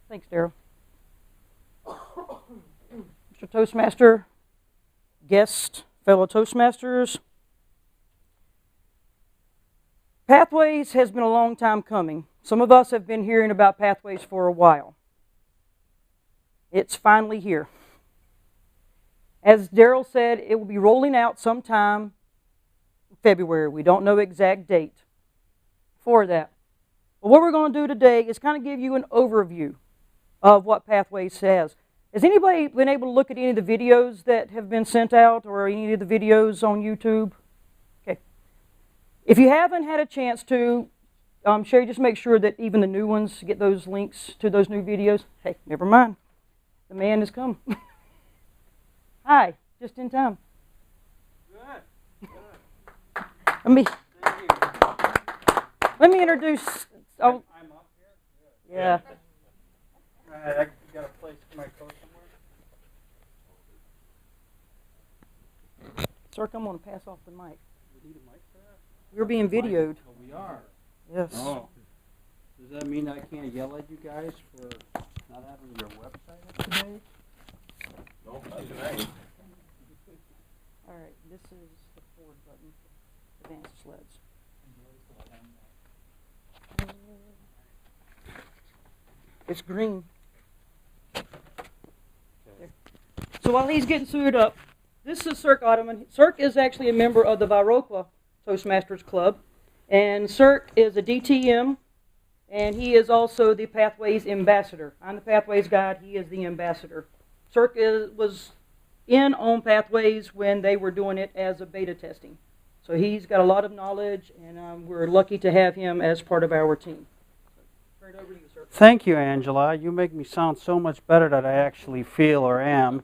Thanks, Daryl. Mr. Toastmaster, guest, fellow Toastmasters. Pathways has been a long time coming. Some of us have been hearing about Pathways for a while. It's finally here. As Daryl said, it will be rolling out sometime in February. We don't know exact date for that. But what we're going to do today is kind of give you an overview of what Pathways has. Has anybody been able to look at any of the videos that have been sent out or any of the videos on YouTube? Okay. If you haven't had a chance to, Sherry, just make sure that even the new ones get those links to those new videos. Hey, never mind. The man has come. Hi, just in time. Good. Let me introduce. Oh, I'm up here. yeah. I got a place for my coat somewhere. Sir, I'm going to pass off the mic. We need a mic for that? We're being videoed. Oh, we are. Yes. Oh. Does that mean I can't yell at you guys for not having your website up to date? No, not tonight. All right, this is the forward button for advanced sleds. It's green. There. So while he's getting suited up, this is Sierk Oudemans. Sierk is actually a member of the Viroqua Toastmasters Club, and Sierk is a DTM, and he is also the Pathways ambassador. I'm the Pathways guide. He is the ambassador. Sierk was in on Pathways when they were doing it as a beta testing. So he's got a lot of knowledge, and we're lucky to have him as part of our team. So, turn it over to you, sir. Thank you, Angela. You make me sound so much better than I actually feel or am.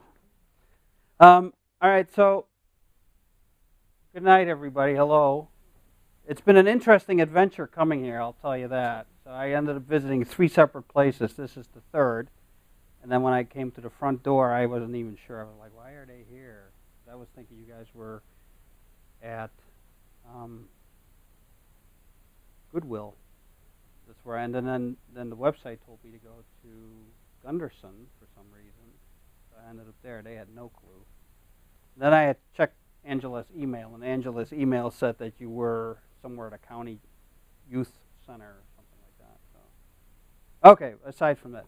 All right, so good night, everybody. Hello. It's been an interesting adventure coming here, I'll tell you that. So I ended up visiting 3 separate places. This is the 3rd. And then when I came to the front door, I wasn't even sure. I was like, why are they here? I was thinking you guys were at Goodwill. That's where and then the website told me to go to Gunderson for some reason. So I ended up there. They had no clue. Then I had checked Angela's email, and Angela's email said that you were somewhere at a county youth center or something like that. So, okay, aside from that,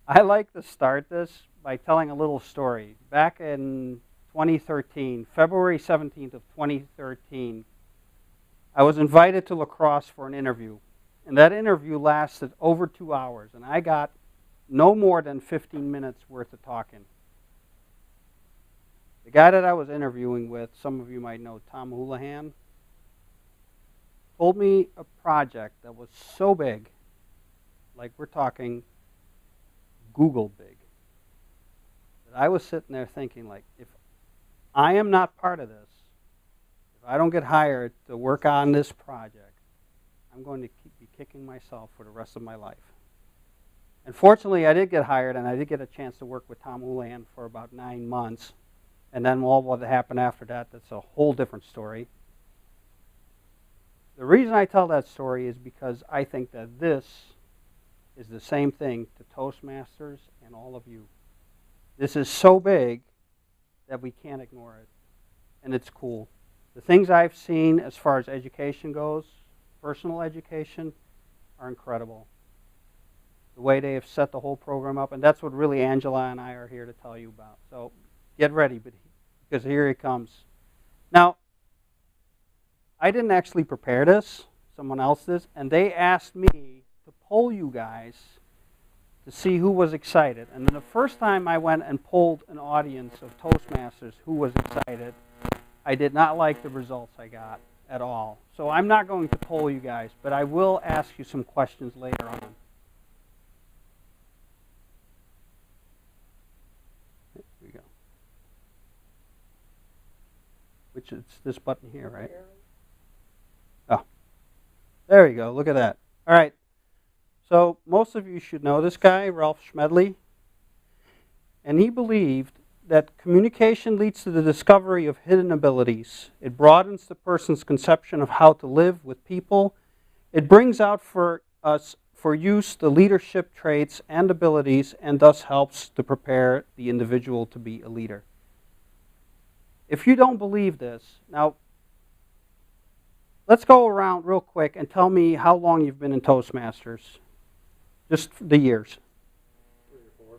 I like to start this by telling a little story. Back in 2013, February 17th of 2013, I was invited to La Crosse for an interview. And that interview lasted over 2 hours, and I got no more than 15 minutes worth of talking. The guy that I was interviewing with, some of you might know Tom Houlihan, told me a project that was so big, like we're talking Google big, that I was sitting there thinking, like, if I am not part of this, if I don't get hired to work on this project, I'm going to be kicking myself for the rest of my life. And fortunately, I did get hired, and I did get a chance to work with Tom Houlihan for about 9 months. And then all what happened after that, that's a whole different story. The reason I tell that story is because I think that this is the same thing to Toastmasters and all of you. This is so big that we can't ignore it. And it's cool. The things I've seen as far as education goes, personal education, are incredible. The way they have set the whole program up, and that's what really Angela and I are here to tell you about. So get ready, because here he comes. Now, I didn't actually prepare this. Someone else did, and they asked me to poll you guys to see who was excited. And then the first time I went and polled an audience of Toastmasters who was excited, I did not like the results I got at all. So I'm not going to poll you guys, but I will ask you some questions later on. Here we go. Which is this button here, right? Oh, there you go. Look at that. All right. So most of you should know this guy, Ralph Schmedley. And he believed that communication leads to the discovery of hidden abilities. It broadens the person's conception of how to live with people. It brings out for us for use the leadership traits and abilities, and thus helps to prepare the individual to be a leader. If you don't believe this, now let's go around real quick and tell me how long you've been in Toastmasters. Just the years. 3 or 4.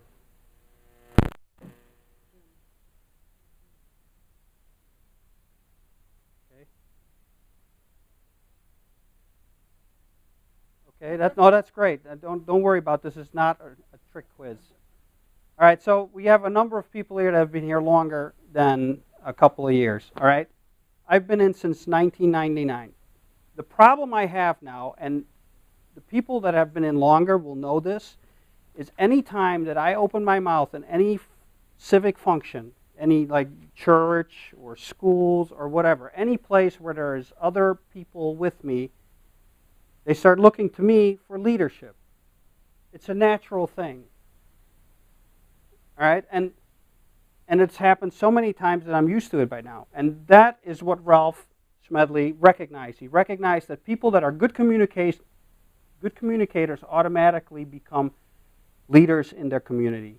Okay, that's great. Don't worry about this. It's not a trick quiz. All right, so we have a number of people here that have been here longer than a couple of years. All right, I've been in since 1999. The problem I have now, and the people that have been in longer will know this, is any time that I open my mouth in any civic function, any like church or schools or whatever, any place where there is other people with me, they start looking to me for leadership. It's a natural thing. All right, and it's happened so many times that I'm used to it by now. And that is what Ralph Smedley recognized. He recognized that people that are good communicators automatically become leaders in their community,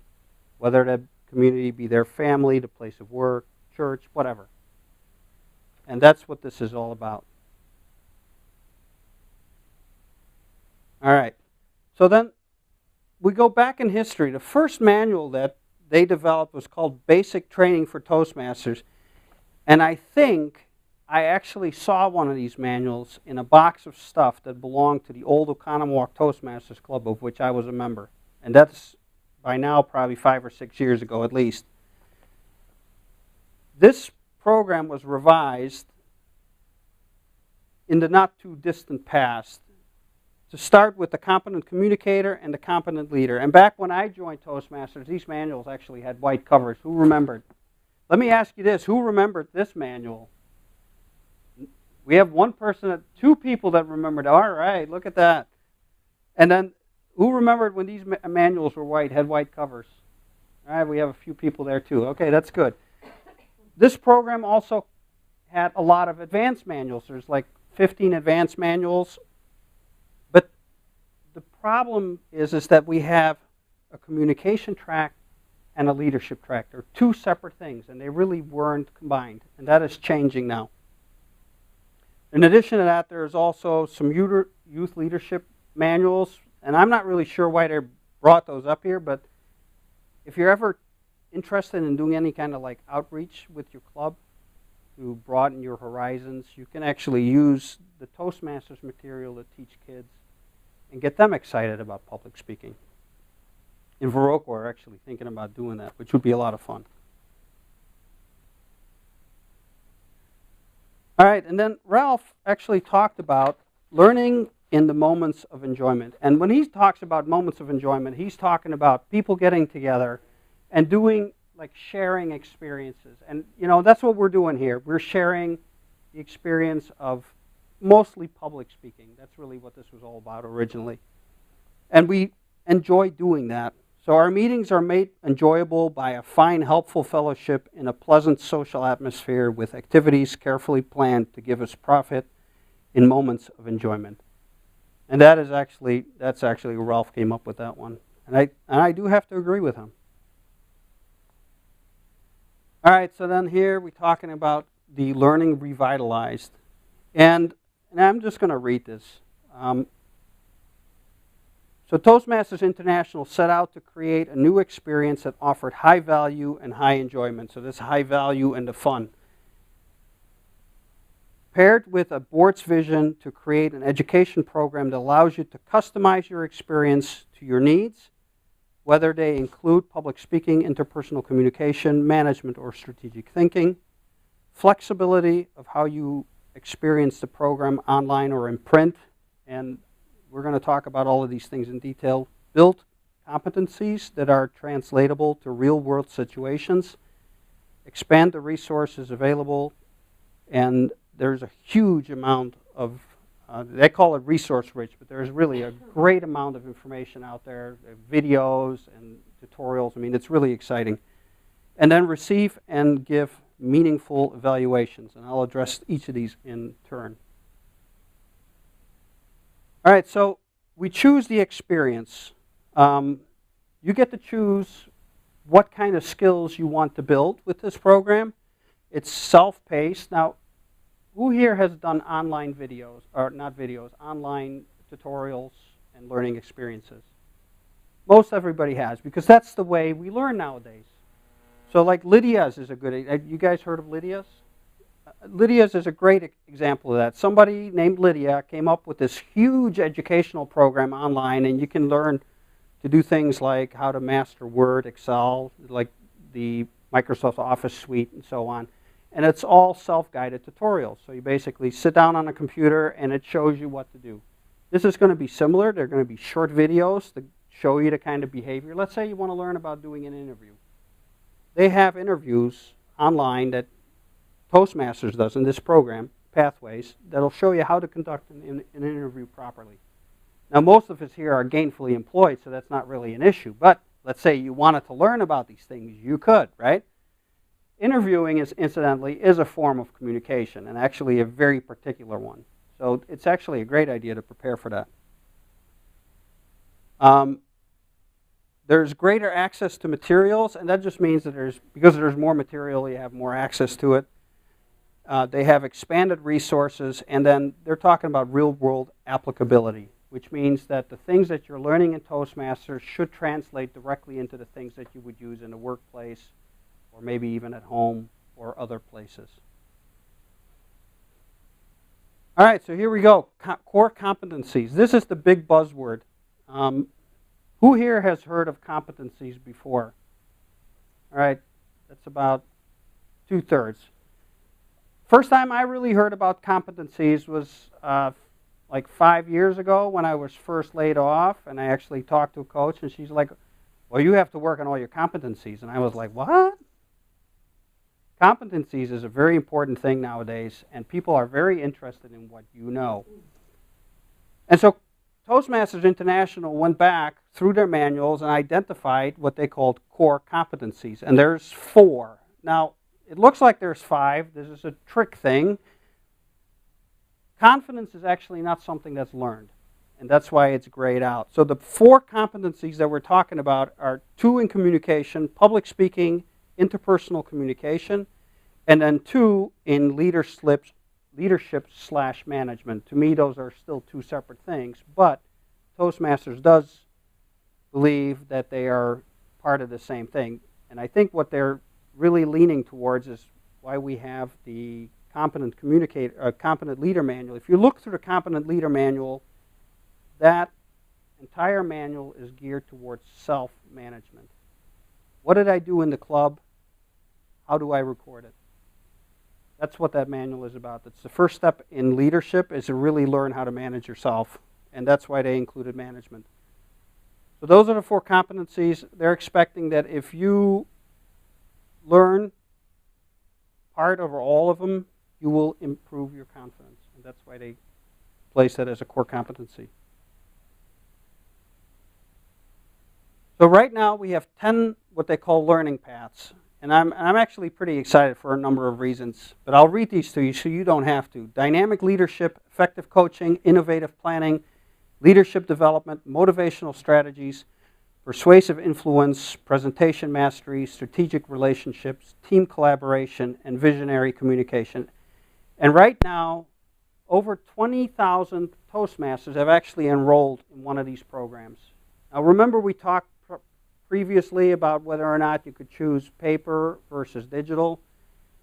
whether that community be their family, the place of work, church, whatever. And that's what this is all about. All right, so then we go back in history. The first manual that they developed was called Basic Training for Toastmasters. And I think I actually saw one of these manuals in a box of stuff that belonged to the old Oconomowoc Toastmasters Club, of which I was a member. And that's by now probably 5 or 6 years ago at least. This program was revised in the not too distant past to start with the competent communicator and the competent leader. And back when I joined Toastmasters, these manuals actually had white covers. Who remembered? Let me ask you this. Who remembered this manual? We have one person, 2 people that remembered. All right, look at that. And then who remembered when these manuals were white, had white covers? All right, we have a few people there too. Okay, that's good. This program also had a lot of advanced manuals. There's like 15 advanced manuals. But the problem is that we have a communication track and a leadership track. They're 2 separate things, and they really weren't combined. And that is changing now. In addition to that, there's also some youth leadership manuals. And I'm not really sure why they brought those up here, but if you're ever interested in doing any kind of like outreach with your club to broaden your horizons, you can actually use the Toastmasters material to teach kids and get them excited about public speaking. In Viroqua, we're actually thinking about doing that, which would be a lot of fun. All right, and then Ralph actually talked about learning in the moments of enjoyment. And when he talks about moments of enjoyment, he's talking about people getting together and doing, like, sharing experiences. And, you know, that's what we're doing here. We're sharing the experience of mostly public speaking. That's really what this was all about originally. And we enjoy doing that. So our meetings are made enjoyable by a fine, helpful fellowship in a pleasant social atmosphere with activities carefully planned to give us profit in moments of enjoyment. And that's actually Ralph came up with that one. And I do have to agree with him. All right, so then here we're talking about the learning revitalized. And I'm just going to read this. So Toastmasters International set out to create a new experience that offered high value and high enjoyment. So this high value and the fun. Paired with a board's vision to create an education program that allows you to customize your experience to your needs, whether they include public speaking, interpersonal communication, management, or strategic thinking, flexibility of how you experience the program online or in print, and we're going to talk about all of these things in detail, built competencies that are translatable to real-world situations, expand the resources available, and there's a huge amount of, they call it resource rich, but there's really a great amount of information out there, videos and tutorials. I mean, it's really exciting. And then receive and give meaningful evaluations. And I'll address each of these in turn. All right, so we choose the experience. You get to choose what kind of skills you want to build with this program. It's self-paced. Now, who here has done online videos, or not videos, online tutorials and learning experiences? Most everybody has, because that's the way we learn nowadays. So like Lydia's is a good, you guys heard of Lydia's? Lydia's is a great example of that. Somebody named Lydia came up with this huge educational program online, and you can learn to do things like how to master Word, Excel, like the Microsoft Office suite and so on. And it's all self-guided tutorials. So you basically sit down on a computer and it shows you what to do. This is going to be similar. They're going to be short videos to show you the kind of behavior. Let's say you want to learn about doing an interview. They have interviews online that Toastmasters does in this program, Pathways, that'll show you how to conduct an interview properly. Now, most of us here are gainfully employed, so that's not really an issue. But let's say you wanted to learn about these things, you could, right? Interviewing, incidentally, is a form of communication, and actually a very particular one. So it's actually a great idea to prepare for that. There's greater access to materials, and that just means that because there's more material, you have more access to it. They have expanded resources, and then they're talking about real-world applicability, which means that the things that you're learning in Toastmasters should translate directly into the things that you would use in the workplace, or maybe even at home or other places. All right, so here we go. Core competencies. This is the big buzzword. Who here has heard of competencies before? All right, that's about 2/3. First time I really heard about competencies was like 5 years ago when I was first laid off, and I actually talked to a coach, and she's like, well, you have to work on all your competencies. And I was like, what? Competencies is a very important thing nowadays, and people are very interested in what you know. And so Toastmasters International went back through their manuals and identified what they called core competencies, and there's 4. Now, it looks like there's 5. This is a trick thing. Confidence is actually not something that's learned, and that's why it's grayed out. So the 4 competencies that we're talking about are 2 in communication, public speaking, interpersonal communication, and then 2 in leadership/management. To me, those are still 2 separate things, but Toastmasters does believe that they are part of the same thing. And I think what they're really leaning towards is why we have the competent leader manual. If you look through the competent leader manual, that entire manual is geared towards self-management. What did I do in the club? How do I record it? That's what that manual is about. That's the first step in leadership, is to really learn how to manage yourself. And that's why they included management. So those are the 4 competencies. They're expecting that if you learn part or all of them, you will improve your confidence. And that's why they place that as a core competency. So right now we have 10 what they call learning paths. And I'm actually pretty excited for a number of reasons. But I'll read these to you so you don't have to. Dynamic leadership, effective coaching, innovative planning, leadership development, motivational strategies, persuasive influence, presentation mastery, strategic relationships, team collaboration, and visionary communication. And right now, over 20,000 Toastmasters have actually enrolled in one of these programs. Now remember, we talked previously about whether or not you could choose paper versus digital.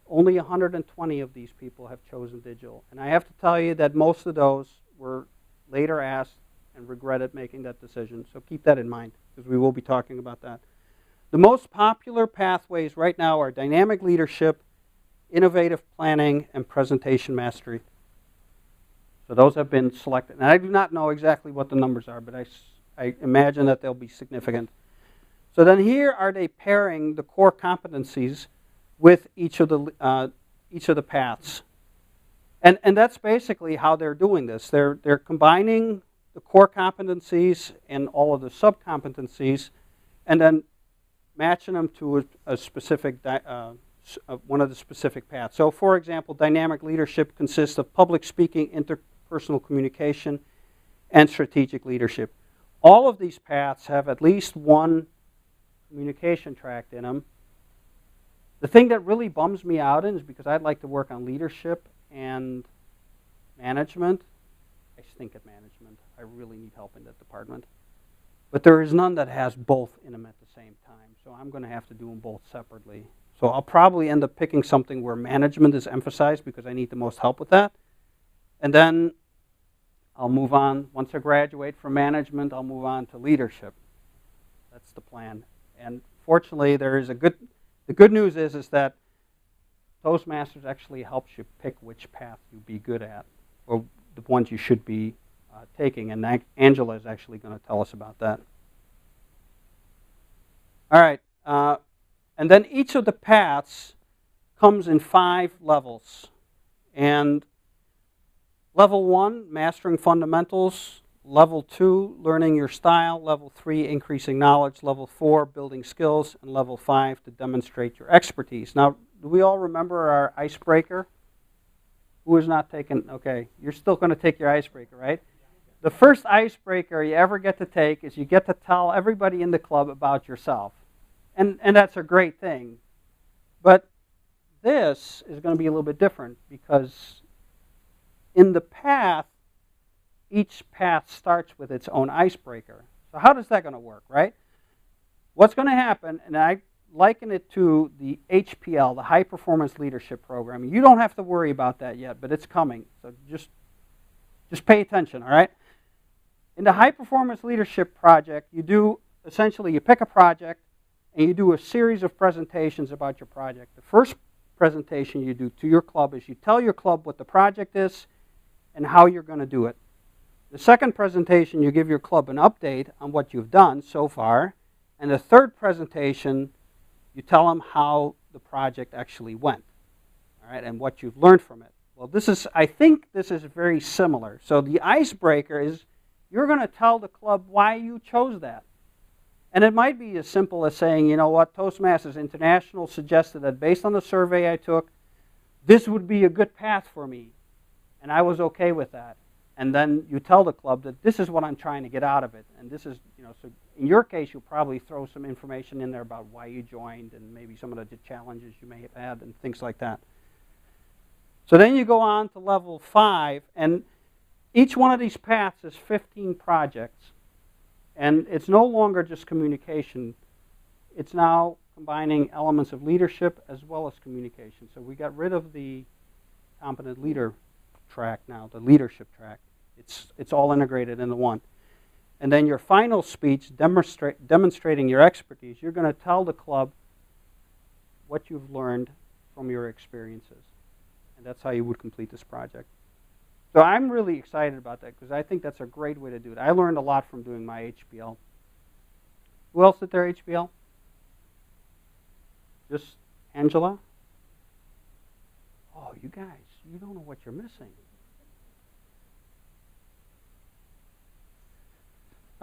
Only 120 of these people have chosen digital. And I have to tell you that most of those were later asked and regretted making that decision. So keep that in mind, because we will be talking about that. The most popular pathways right now are dynamic leadership, innovative planning, and presentation mastery. So those have been selected. And I do not know exactly what the numbers are, but I imagine that they'll be significant. So then here are they pairing the core competencies with each of the paths. And that's basically how they're doing this. They're combining the core competencies and all of the sub-competencies, and then matching them to a specific, one of the specific paths. So for example, dynamic leadership consists of public speaking, interpersonal communication, and strategic leadership. All of these paths have at least one communication tract in them. The thing that really bums me out is because I'd like to work on leadership and management. I stink at management. I really need help in that department. But there is none that has both in them at the same time. So I'm going to have to do them both separately. So I'll probably end up picking something where management is emphasized because I need the most help with that. And then I'll move on. Once I graduate from management, I'll move on to leadership. That's the plan. And fortunately, there is the good news is that Toastmasters actually helps you pick which path you'd be good at, or the ones you should be taking. And Angela is actually going to tell us about that. All right. And then each of the paths comes in 5 levels. And level 1, mastering fundamentals. Level 2, learning your style. Level 3, increasing knowledge. Level 4, building skills. And level 5, to demonstrate your expertise. Now, do we all remember our icebreaker? Who is not taking? Okay, you're still going to take your icebreaker, right? The first icebreaker you ever get to take is you get to tell everybody in the club about yourself. And that's a great thing. But this is going to be a little bit different because in the path, each path starts with its own icebreaker. So how is that going to work, right? What's going to happen, and I liken it to the HPL, the High Performance Leadership Program. You don't have to worry about that yet, but it's coming. So just pay attention, all right? In the High Performance Leadership Project, essentially you pick a project and you do a series of presentations about your project. The first presentation you do to your club is you tell your club what the project is and how you're going to do it. The second presentation, you give your club an update on what you've done so far. And the third presentation, you tell them how the project actually went, all right, and what you've learned from it. Well, I think this is very similar. So the icebreaker is you're going to tell the club why you chose that. And it might be as simple as saying, you know what, Toastmasters International suggested that based on the survey I took, this would be a good path for me. And I was okay with that. And then you tell the club that this is what I'm trying to get out of it. And this is, so in your case, you'll probably throw some information in there about why you joined and maybe some of the challenges you may have had and things like that. So then you go on to level 5, and each one of these paths is 15 projects. And it's no longer just communication. It's now combining elements of leadership as well as communication. So we got rid of the competent leader track now, the leadership track. It's all integrated into one. And then your final speech, demonstrating your expertise, you're going to tell the club what you've learned from your experiences. And that's how you would complete this project. So I'm really excited about that because I think that's a great way to do it. I learned a lot from doing my HPL. Who else did their HPL? Just Angela? Oh, you guys, you don't know what you're missing.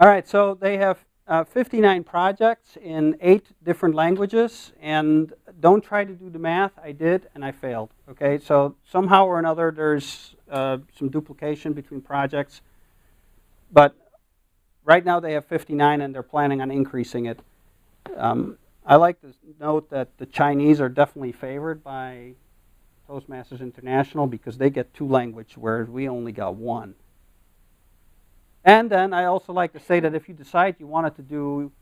All right, so they have 59 projects in 8 different languages, and don't try to do the math. I did, and I failed. Okay, so somehow or another, there's some duplication between projects, but right now they have 59, and they're planning on increasing it. I like to note that the Chinese are definitely favored by Toastmasters International because they get 2 languages, whereas we only got 1. And then I also like to say that if you decide you wanted to do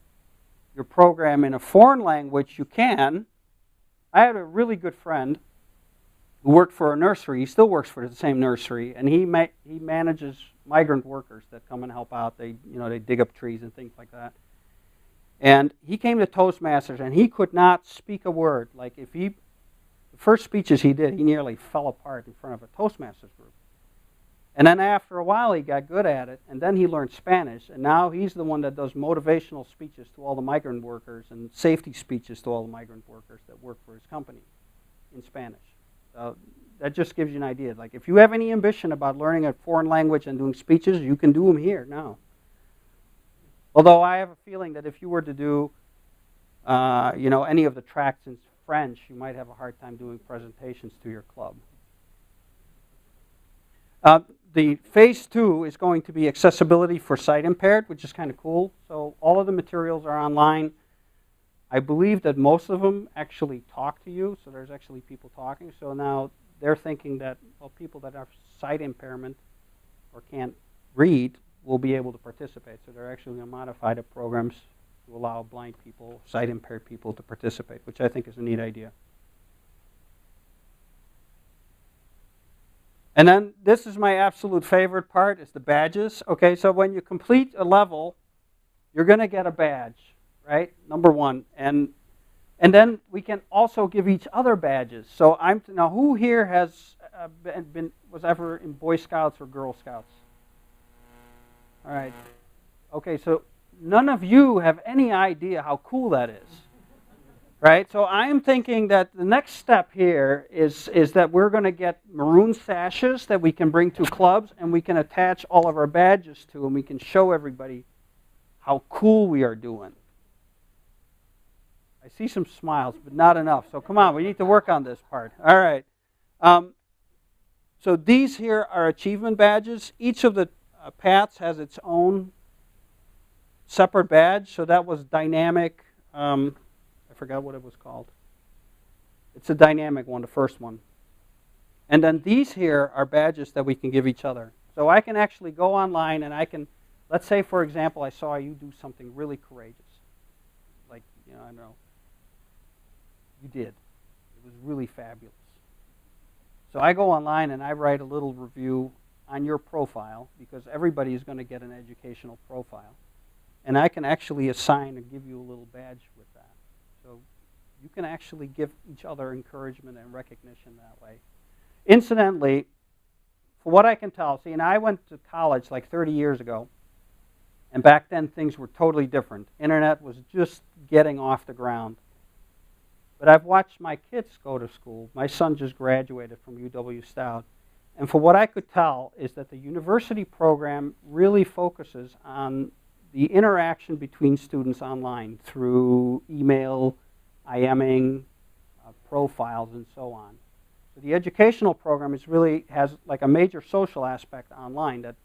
your program in a foreign language, you can. I had a really good friend who worked for a nursery. He still works for the same nursery, and he manages migrant workers that come and help out. They dig up trees and things like that. And he came to Toastmasters, and he could not speak a word. Like the first speeches he did, he nearly fell apart in front of a Toastmasters group. And then after a while, he got good at it, and then he learned Spanish, and now he's the one that does motivational speeches to all the migrant workers and safety speeches to all the migrant workers that work for his company in Spanish. That just gives you an idea. Like, if you have any ambition about learning a foreign language and doing speeches, you can do them here now. Although I have a feeling that if you were to do any of the tracks in French, you might have a hard time doing presentations to your club. The phase 2 is going to be accessibility for sight impaired, which is kind of cool. So all of the materials are online. I believe that most of them actually talk to you, so there's actually people talking. So now they're thinking that, well, people that have sight impairment or can't read will be able to participate. So they're actually going to modify the programs to allow blind people, sight impaired people to participate, which I think is a neat idea. And then this is my absolute favorite part, is the badges. Okay, so when you complete a level, you're going to get a badge, right? Number one. And then we can also give each other badges. So now who here has was ever in Boy Scouts or Girl Scouts? All right. Okay, so none of you have any idea how cool that is. Right? So I'm thinking that the next step here is that we're going to get maroon sashes that we can bring to clubs and we can attach all of our badges to, and we can show everybody how cool we are doing. I see some smiles, but not enough. So come on, we need to work on this part. All right. So these here are achievement badges. Each of the paths has its own separate badge. So that was dynamic. I forgot what it was called. It's a dynamic one, the first one. And then these here are badges that we can give each other. So I can actually go online and I can, let's say, for example, I saw you do something really courageous. Like, I don't know. You did. It was really fabulous. So I go online and I write a little review on your profile, because everybody is going to get an educational profile. And I can actually assign and give you a little badge with that. So you can actually give each other encouragement and recognition that way. Incidentally, for what I can tell, see, and I went to college like 30 years ago, and back then things were totally different. Internet was just getting off the ground. But I've watched my kids go to school. My son just graduated from UW Stout. And for what I could tell is that the university program really focuses on the interaction between students online through email, IMing, profiles, and so on. So the educational program really has like a major social aspect online that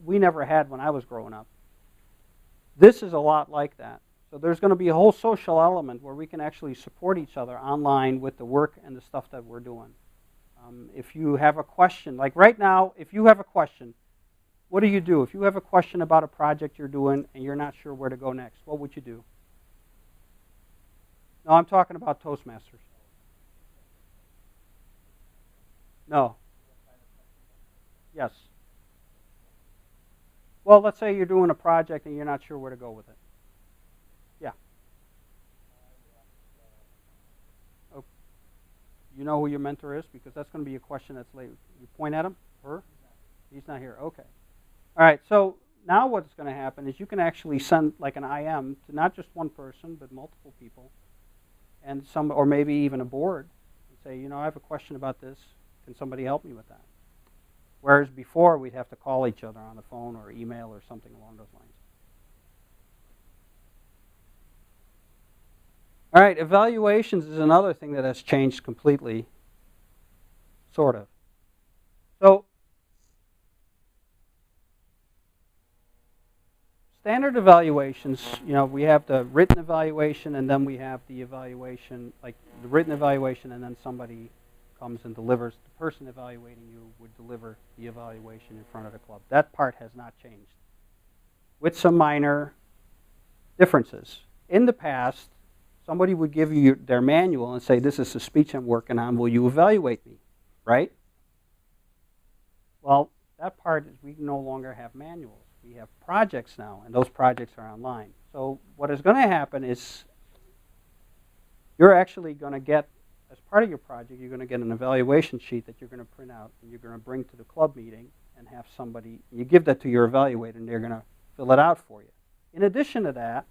we never had when I was growing up. This is a lot like that. So there's going to be a whole social element where we can actually support each other online with the work and the stuff that we're doing. If you have a question, like right now, if you have a question, what do you do? If you have a question about a project you're doing and you're not sure where to go next, what would you do? No, I'm talking about Toastmasters. No. Yes. Well, let's say you're doing a project and you're not sure where to go with it. Yeah. Oh. You know who your mentor is? Because that's going to be a question that's later. You point at him? Her? He's not here. Okay. All right, so now what's going to happen is you can actually send like an IM to not just one person, but multiple people, and or maybe even a board, and say, I have a question about this. Can somebody help me with that? Whereas before, we'd have to call each other on the phone or email or something along those lines. All right, evaluations is another thing that has changed completely, sort of. So standard evaluations, we have the written evaluation, and then we have the evaluation, like the written evaluation, and then somebody comes and delivers. The person evaluating you would deliver the evaluation in front of the club. That part has not changed, with some minor differences. In the past, somebody would give you their manual and say, this is the speech I'm working on, will you evaluate me, right? Well, that part is we no longer have manuals. We have projects now, and those projects are online. So what is going to happen is you're actually going to get, as part of your project, you're going to get an evaluation sheet that you're going to print out, and you're going to bring to the club meeting and have somebody, you give that to your evaluator, and they're going to fill it out for you. In addition to that,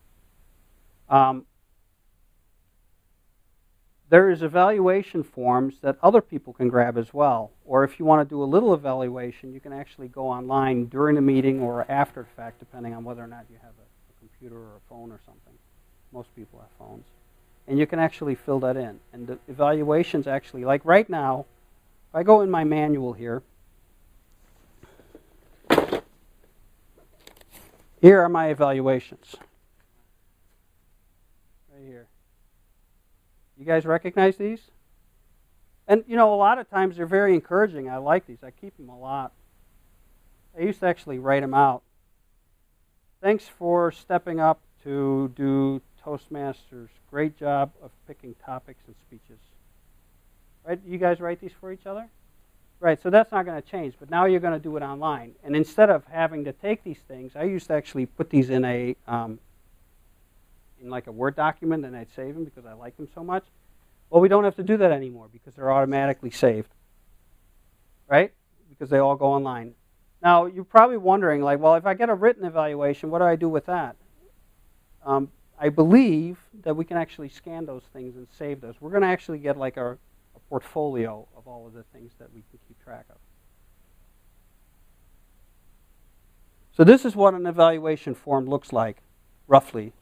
there is evaluation forms that other people can grab as well. Or if you want to do a little evaluation, you can actually go online during the meeting or after the fact, depending on whether or not you have a computer or a phone or something. Most people have phones. and you can actually fill that in. And the evaluations actually, like right now, if I go in my manual here, here are my evaluations. Right here. You guys recognize these? And you know, a lot of times they're very encouraging. I like these. I keep them a lot. I used to actually write them out. Thanks for stepping up to do Toastmasters. Great job of picking topics and speeches. Right? You guys write these for each other? Right, so that's not going to change, but now you're going to do it online. And instead of having to take these things, I used to actually put these in a in like a Word document, and I'd save them because I like them so much. Well, we don't have to do that anymore because they're automatically saved, right? Because they all go online. Now, you're probably wondering, like, well, if I get a written evaluation, what do I do with that? I believe that we can actually scan those things and save those. We're going to actually get like a portfolio of all of the things that we can keep track of. So this is what an evaluation form looks like, roughly.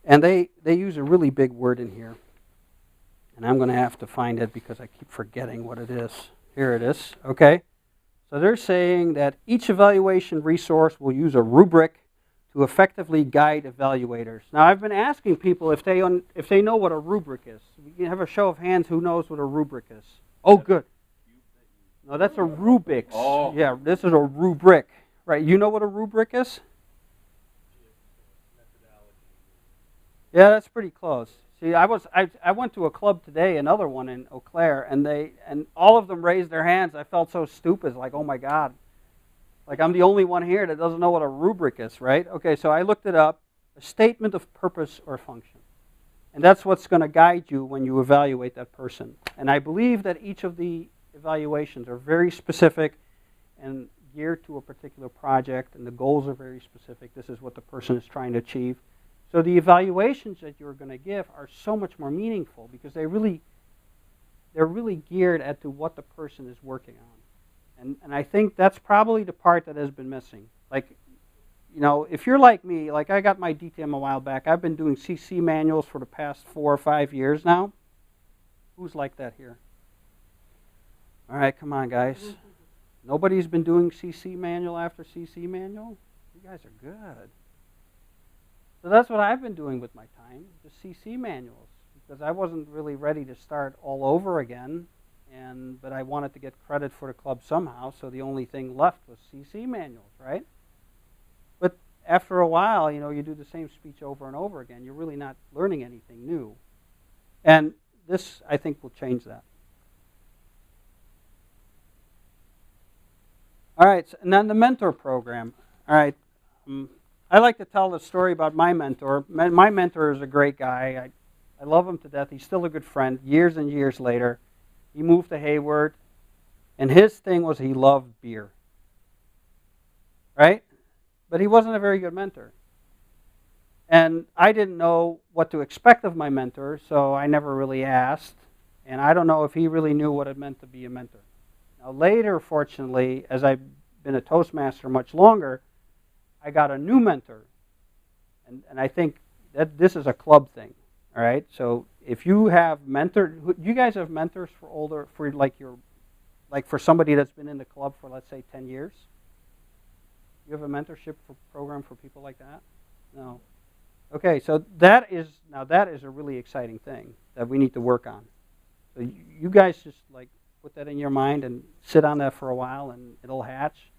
And they use a really big word in here. And I'm going to have to find it because I keep forgetting what it is. Here it is. Okay. So they're saying that each evaluation resource will use a rubric to effectively guide evaluators. Now, I've been asking people if they know what a rubric is. We can have a show of hands who knows what a rubric is. Oh, good. No, that's a Rubik's. Oh. Yeah, this is a rubric. Right, you know what a rubric is? Yeah, that's pretty close. See, I went to a club today, another one in Eau Claire, and all of them raised their hands. I felt so stupid, like, oh my God. Like I'm the only one here that doesn't know what a rubric is, right? Okay, so I looked it up, a statement of purpose or function. And that's what's going to guide you when you evaluate that person. And I believe that each of the evaluations are very specific and geared to a particular project, and the goals are very specific. This is what the person is trying to achieve. So the evaluations that you're going to give are so much more meaningful because they're really geared at to what the person is working on. And I think that's probably the part that has been missing. Like, you know, if you're like me, like I got my DTM a while back. I've been doing CC manuals for the past 4 or 5 years now. Who's like that here? All right, come on, guys. Nobody's been doing CC manual after CC manual? You guys are good. So that's what I've been doing with my time, just CC manuals, because I wasn't really ready to start all over again, but I wanted to get credit for the club somehow, so the only thing left was CC manuals, right? But after a while, you know, you do the same speech over and over again. You're really not learning anything new. And this, I think, will change that. All right, so, and then the mentor program. All right, I like to tell the story about my mentor. My mentor is a great guy. I love him to death. He's still a good friend. Years and years later, he moved to Hayward, and his thing was he loved beer. Right? But he wasn't a very good mentor. And I didn't know what to expect of my mentor, so I never really asked. And I don't know if he really knew what it meant to be a mentor. Now later, fortunately, as I've been a Toastmaster much longer, I got a new mentor. And I think that this is a club thing. All right? So if you have you guys have mentors for somebody that's been in the club for, let's say, 10 years? You have a mentorship program for people like that? No. Okay, so that is a really exciting thing that we need to work on. So you guys just like put that in your mind and sit on that for a while and it'll hatch.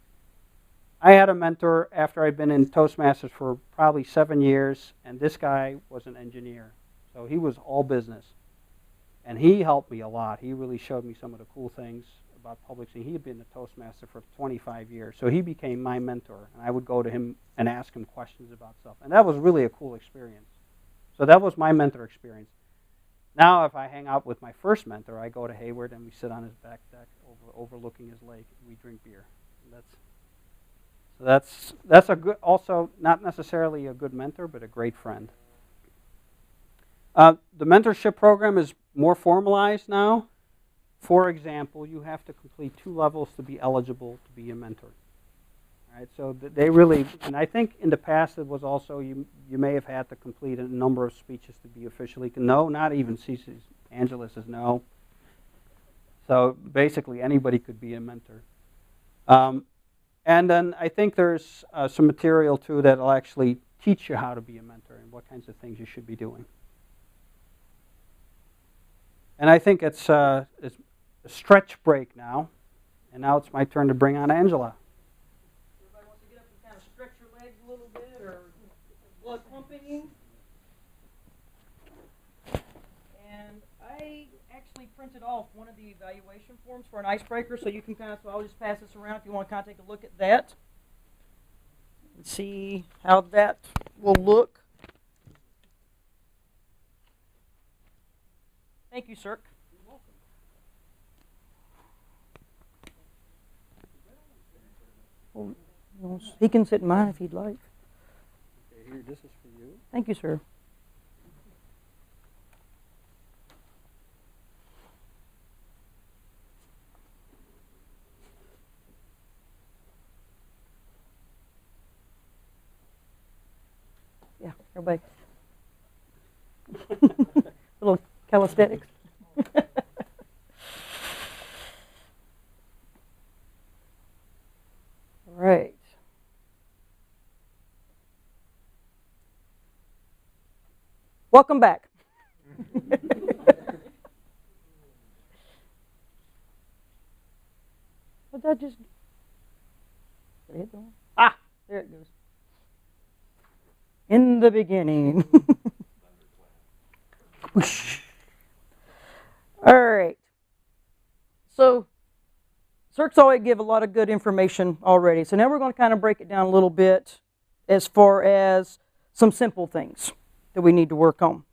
I had a mentor after I'd been in Toastmasters for probably 7 years, and this guy was an engineer. So he was all business. And he helped me a lot. He really showed me some of the cool things about public speaking. He had been a Toastmaster for 25 years. So he became my mentor. And I would go to him and ask him questions about stuff. And that was really a cool experience. So that was my mentor experience. Now if I hang out with my first mentor, I go to Hayward and we sit on his back deck overlooking his lake and we drink beer. And that's a good, also not necessarily a good mentor, but a great friend. The mentorship program is more formalized now. For example, you have to complete 2 levels to be eligible to be a mentor. All right, so they really, and I think in the past it was also, you may have had to complete a number of speeches to be officially, no, not even Cece's, Angela says no. So basically anybody could be a mentor. And then I think there's some material too that will actually teach you how to be a mentor and what kinds of things you should be doing. And I think it's a stretch break now, and now it's my turn to bring on Angela. Everybody wants to get up and kind of stretch your legs a little bit, or blood pumping. And I actually printed off one of the evaluation forms for an icebreaker, so you can kind of, so I'll just pass this around if you want to kind of take a look at that and see how that will look. Thank you, Sierk. You're welcome. Well, he can sit in mine if he'd like. Okay, here, this is for you. Thank you, sir. Yeah, everybody. Little calisthenics. All right. Welcome back. What did I just? Did I hit the one? Ah, there it goes. In the beginning. Whoosh. All right. So, Sierk's already give a lot of good information already. So now we're going to kind of break it down a little bit as far as some simple things that we need to work on.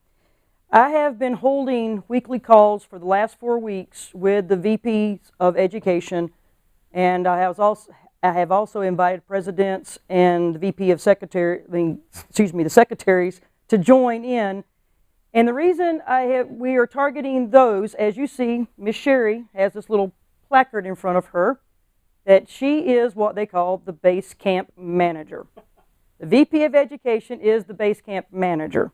I have been holding weekly calls for the last 4 weeks with the VPs of education, and I have also invited presidents and the VP of the secretaries to join in. And the reason we are targeting those, as you see, Miss Sherry has this little placard in front of her, that she is what they call the base camp manager. The VP of Education is the base camp manager.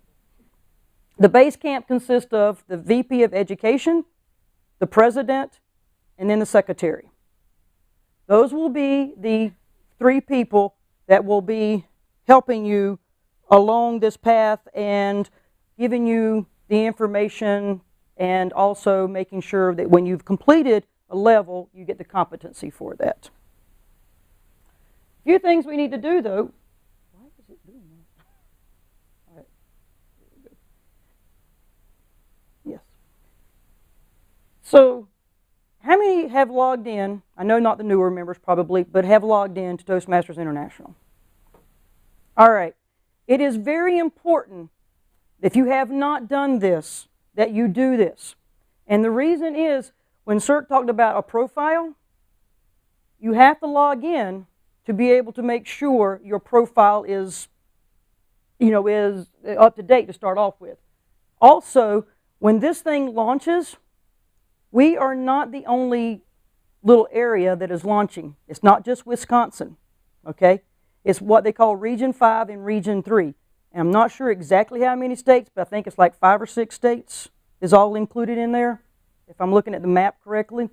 The base camp consists of the VP of Education, the president, and then the secretary. Those will be the 3 people that will be helping you along this path and giving you the information, and also making sure that when you've completed a level, you get the competency for that. A few things we need to do, though. Why is it doing that? All right. There we go. Yes. So, how many have logged in? I know not the newer members probably, but have logged in to Toastmasters International. All right. It is very important, if you have not done this, that you do this. And the reason is, when Sierk talked about a profile, you have to log in to be able to make sure your profile is up to date to start off with. Also, when this thing launches, we are not the only little area that is launching. It's not just Wisconsin, okay? It's what they call Region 5 and Region 3. And I'm not sure exactly how many states, but I think it's like 5 or 6 states is all included in there, if I'm looking at the map correctly.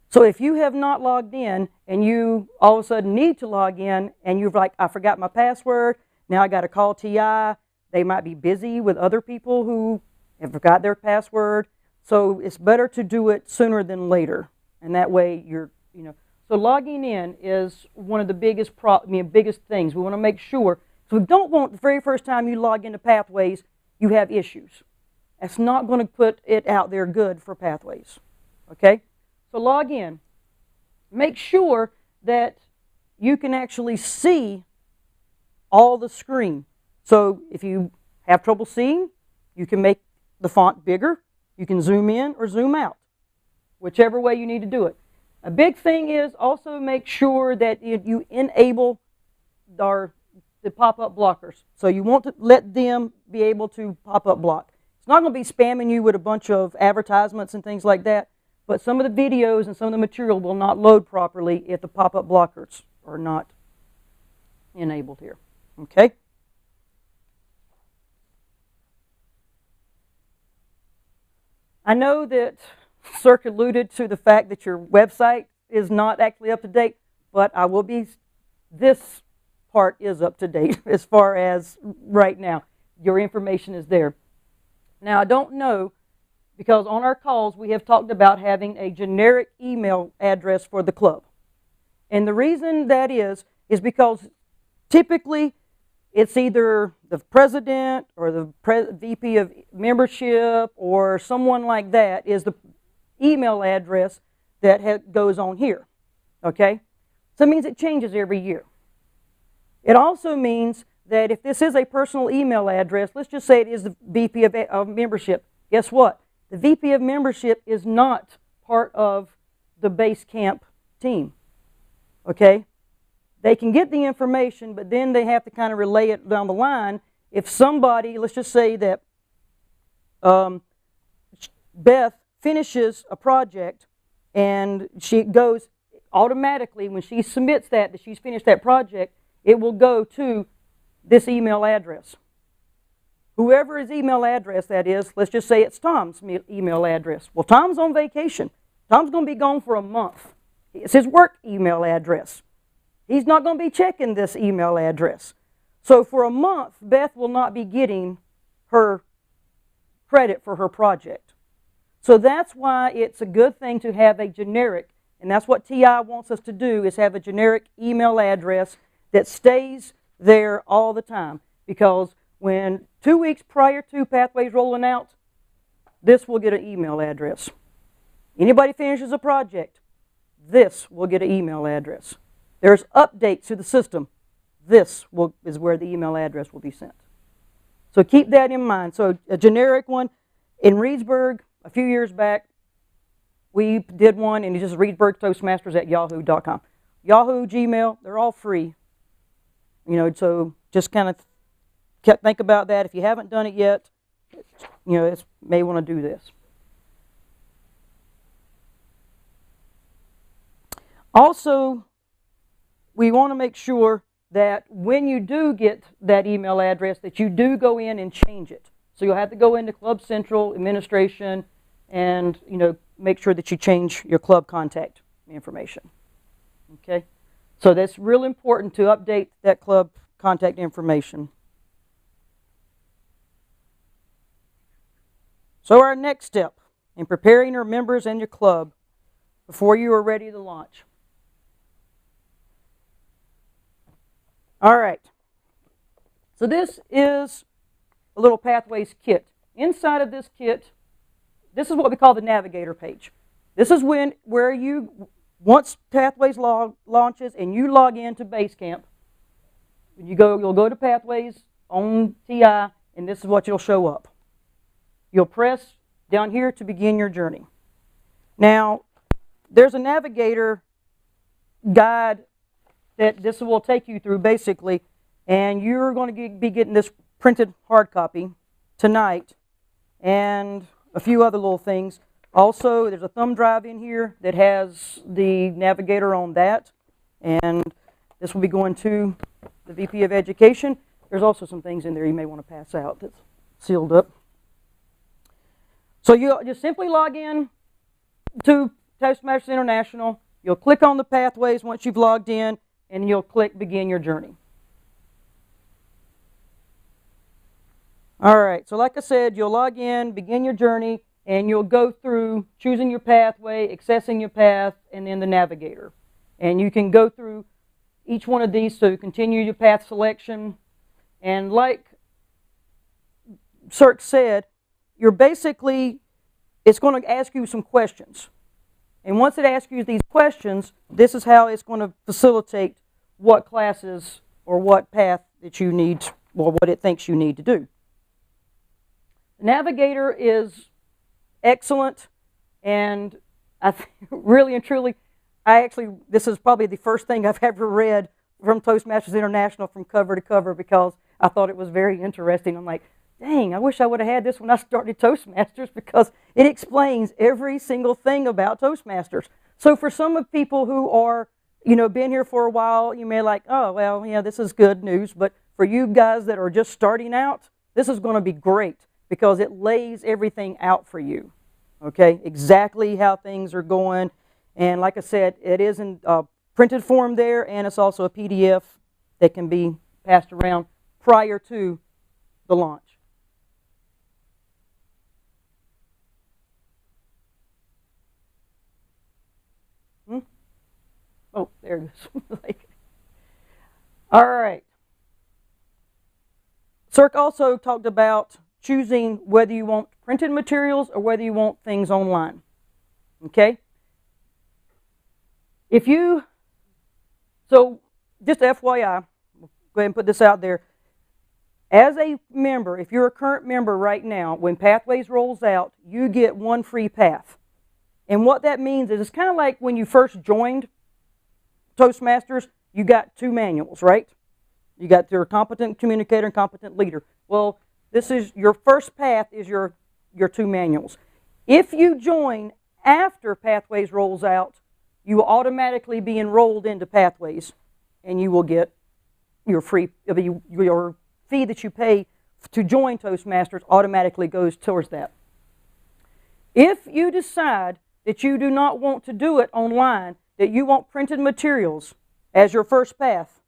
So if you have not logged in and you all of a sudden need to log in and you're like, I forgot my password, now I got to call TI. They might be busy with other people who have forgot their password. So it's better to do it sooner than later. And that way so logging in is one of the biggest things. We want to make sure. So we don't want the very first time you log into Pathways, you have issues. That's not going to put it out there good for Pathways. Okay? So log in. Make sure that you can actually see all the screen. So if you have trouble seeing, you can make the font bigger. You can zoom in or zoom out, whichever way you need to do it. A big thing is also make sure that you enable the pop-up blockers. So you want to let them be able to pop-up block. It's not going to be spamming you with a bunch of advertisements and things like that, but some of the videos and some of the material will not load properly if the pop-up blockers are not enabled here. Okay? I know that Sierk alluded to the fact that your website is not actually up to date, but this part is up to date as far as right now. Your information is there. Now, I don't know, because on our calls we have talked about having a generic email address for the club. And the reason that is because typically it's either the president or the VP of membership or someone like that is the email address that goes on here. Okay? So it means it changes every year. It also means that if this is a personal email address, let's just say it is the VP of membership, guess what? The VP of membership is not part of the base camp team. Okay? They can get the information, but then they have to kind of relay it down the line. If somebody, let's just say that Beth finishes a project and she goes automatically, when she submits that she's finished that project, it will go to this email address. Whoever his email address that is, let's just say it's Tom's email address. Well, Tom's on vacation. Tom's going to be gone for a month. It's his work email address. He's not going to be checking this email address. So for a month, Beth will not be getting her credit for her project. So that's why it's a good thing to have a generic, and that's what TI wants us to do, is have a generic email address that stays there all the time. Because when 2 weeks prior to Pathways rolling out, this will get an email address. Anybody finishes a project, this will get an email address. There's updates to the system. This is where the email address will be sent. So keep that in mind. So a generic one. In Reedsburg, a few years back, we did one, and it's just reedsburgtoastmasters@yahoo.com. Yahoo, Gmail, they're all free. You know, so just kind of think about that. If you haven't done it yet, you know, may want to do this. Also, we want to make sure that when you do get that email address, that you do go in and change it. So you'll have to go into Club Central Administration and, you know, make sure that you change your club contact information. Okay? So that's real important to update that club contact information. So our next step in preparing your members and your club before you are ready to launch. All right. So this is a little Pathways kit. Inside of this kit, this is what we call the navigator page. This is where you, once Pathways launches and you log into Basecamp, you'll go to Pathways on TI, and this is what you'll show up. You'll press down here to begin your journey. Now, there's a navigator guide that this will take you through basically, and you're going to be getting this printed hard copy tonight and a few other little things. Also, there's a thumb drive in here that has the navigator on that, and this will be going to the VP of Education. There's also some things in there you may want to pass out that's sealed up. So you'll just simply log in to Toastmasters International. You'll click on the Pathways once you've logged in, and you'll click Begin Your Journey. All right, so like I said, you'll log in, begin your journey, and you'll go through choosing your pathway, accessing your path, and then the navigator. And you can go through each one of these to continue your path selection. And like Sierk said, it's going to ask you some questions. And once it asks you these questions, this is how it's going to facilitate what classes or what path that you need, or what it thinks you need to do. The navigator is excellent, and I really and truly, this is probably the first thing I've ever read from Toastmasters International from cover to cover, because I thought it was very interesting. I'm like, dang, I wish I would have had this when I started Toastmasters, because it explains every single thing about Toastmasters. So for some of people who are been here for a while, you may like, oh, well, yeah, this is good news. But for you guys that are just starting out, this is going to be great because it lays everything out for you, okay? Exactly how things are going. And like I said, it is in printed form there, and it's also a PDF that can be passed around prior to the launch. Oh, there it is. All right. Sierk also talked about choosing whether you want printed materials or whether you want things online. Okay? So just FYI, go ahead and put this out there. As a member, if you're a current member right now, when Pathways rolls out, you get one free path. And what that means is it's kind of like when you first joined Toastmasters, you got 2 manuals, right? You got your competent communicator and competent leader. Well, this is your first path is your 2 manuals. If you join after Pathways rolls out, you will automatically be enrolled into Pathways, and you will get your your fee that you pay to join Toastmasters automatically goes towards that. If you decide that you do not want to do it online, that you want printed materials as your first path,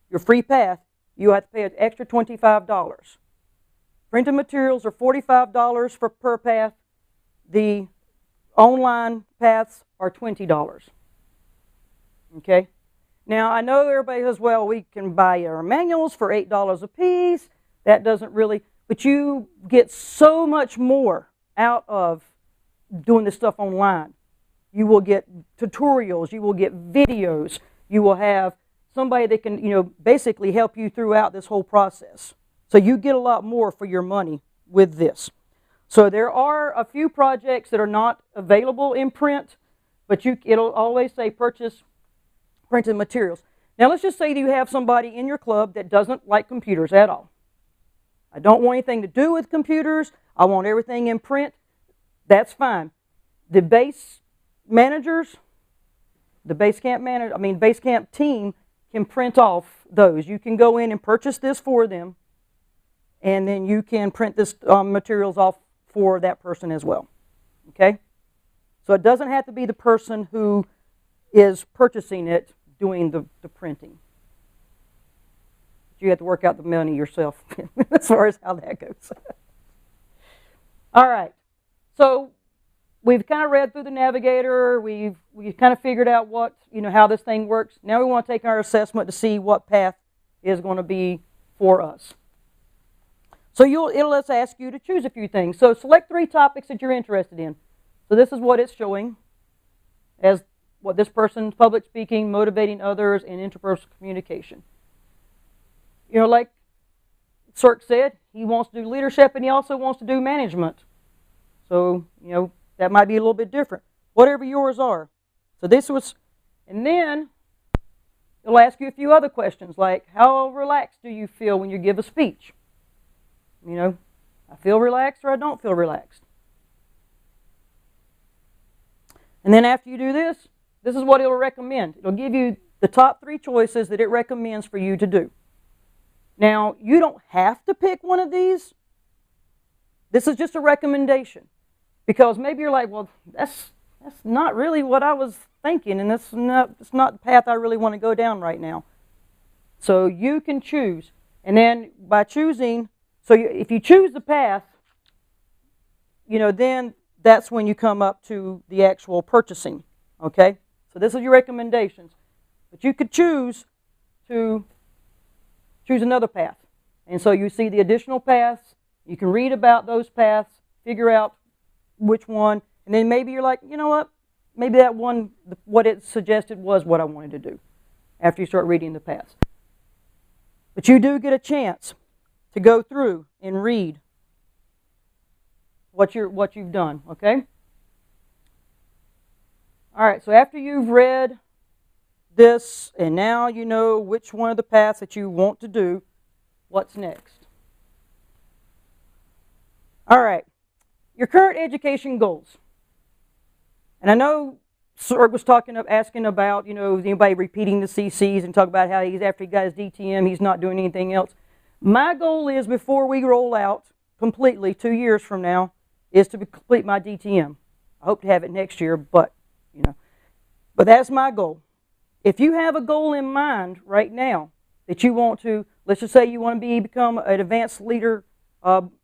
your free path, you have to pay an extra $25. Printed materials are $45 per path. The online paths are $20. Okay? Now, I know everybody says, well, we can buy our manuals for $8 a piece. That doesn't really, but you get so much more out of doing this stuff online. You will get tutorials, you will get videos, you will have somebody that can, basically help you throughout this whole process. So you get a lot more for your money with this. So there are a few projects that are not available in print, but it'll always say purchase printed materials. Now let's just say that you have somebody in your club that doesn't like computers at all. I don't want anything to do with computers. I want everything in print. That's fine. The base managers, the Basecamp team can print off those. You can go in and purchase this for them, and then you can print this materials off for that person as well. Okay? So it doesn't have to be the person who is purchasing it doing the printing. You have to work out the money yourself as far as how that goes. All right. So we've kind of read through the navigator. We've kind of figured out how this thing works. Now we want to take our assessment to see what path is going to be for us. So it'll ask you to choose a few things. So select 3 topics that you're interested in. So this is what it's showing as what this person's public speaking, motivating others, and interpersonal communication. Like Sierk said, he wants to do leadership and he also wants to do management. So, that might be a little bit different. Whatever yours are. So this was, and then it'll ask you a few other questions like, how relaxed do you feel when you give a speech? I feel relaxed or I don't feel relaxed. And then after you do this is what it'll recommend. It'll give you the top 3 choices that it recommends for you to do. Now, you don't have to pick one of these. This is just a recommendation. Because maybe you're like, well, that's not really what I was thinking, and it's not the path I really want to go down right now. So you can choose. And then by choosing, if you choose the path, then that's when you come up to the actual purchasing. Okay? So this is your recommendations. But you could choose another path. And so you see the additional paths. You can read about those paths, figure out which one, and then maybe you're like, you know what? Maybe that one, what it suggested was what I wanted to do after you start reading the paths. But you do get a chance to go through and read what you've done, okay? All right, so after you've read this, and now you know which one of the paths that you want to do, what's next? All right, your current education goals. And I know Sierk was asking about, anybody repeating the CCs and talk about how after he got his DTM, he's not doing anything else. My goal is, before we roll out completely 2 years from now, is to complete my DTM. I hope to have it next year, but that's my goal. If you have a goal in mind right now that you want to, let's just say you want to become an advanced leader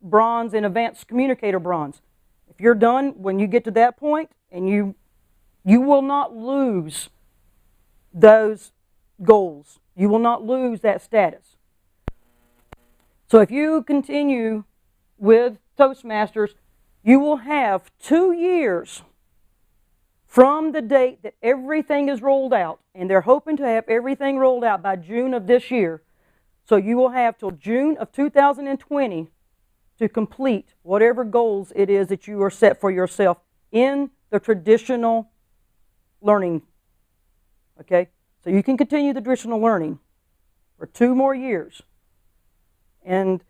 bronze and advanced communicator bronze. If you're done, when you get to that point, and you will not lose those goals. You will not lose that status. So if you continue with Toastmasters, you will have 2 years from the date that everything is rolled out, and they're hoping to have everything rolled out by June of this year. So you will have till June of 2020 to complete whatever goals it is that you are set for yourself in the traditional learning. Okay? So you can continue the traditional learning for 2 more years. And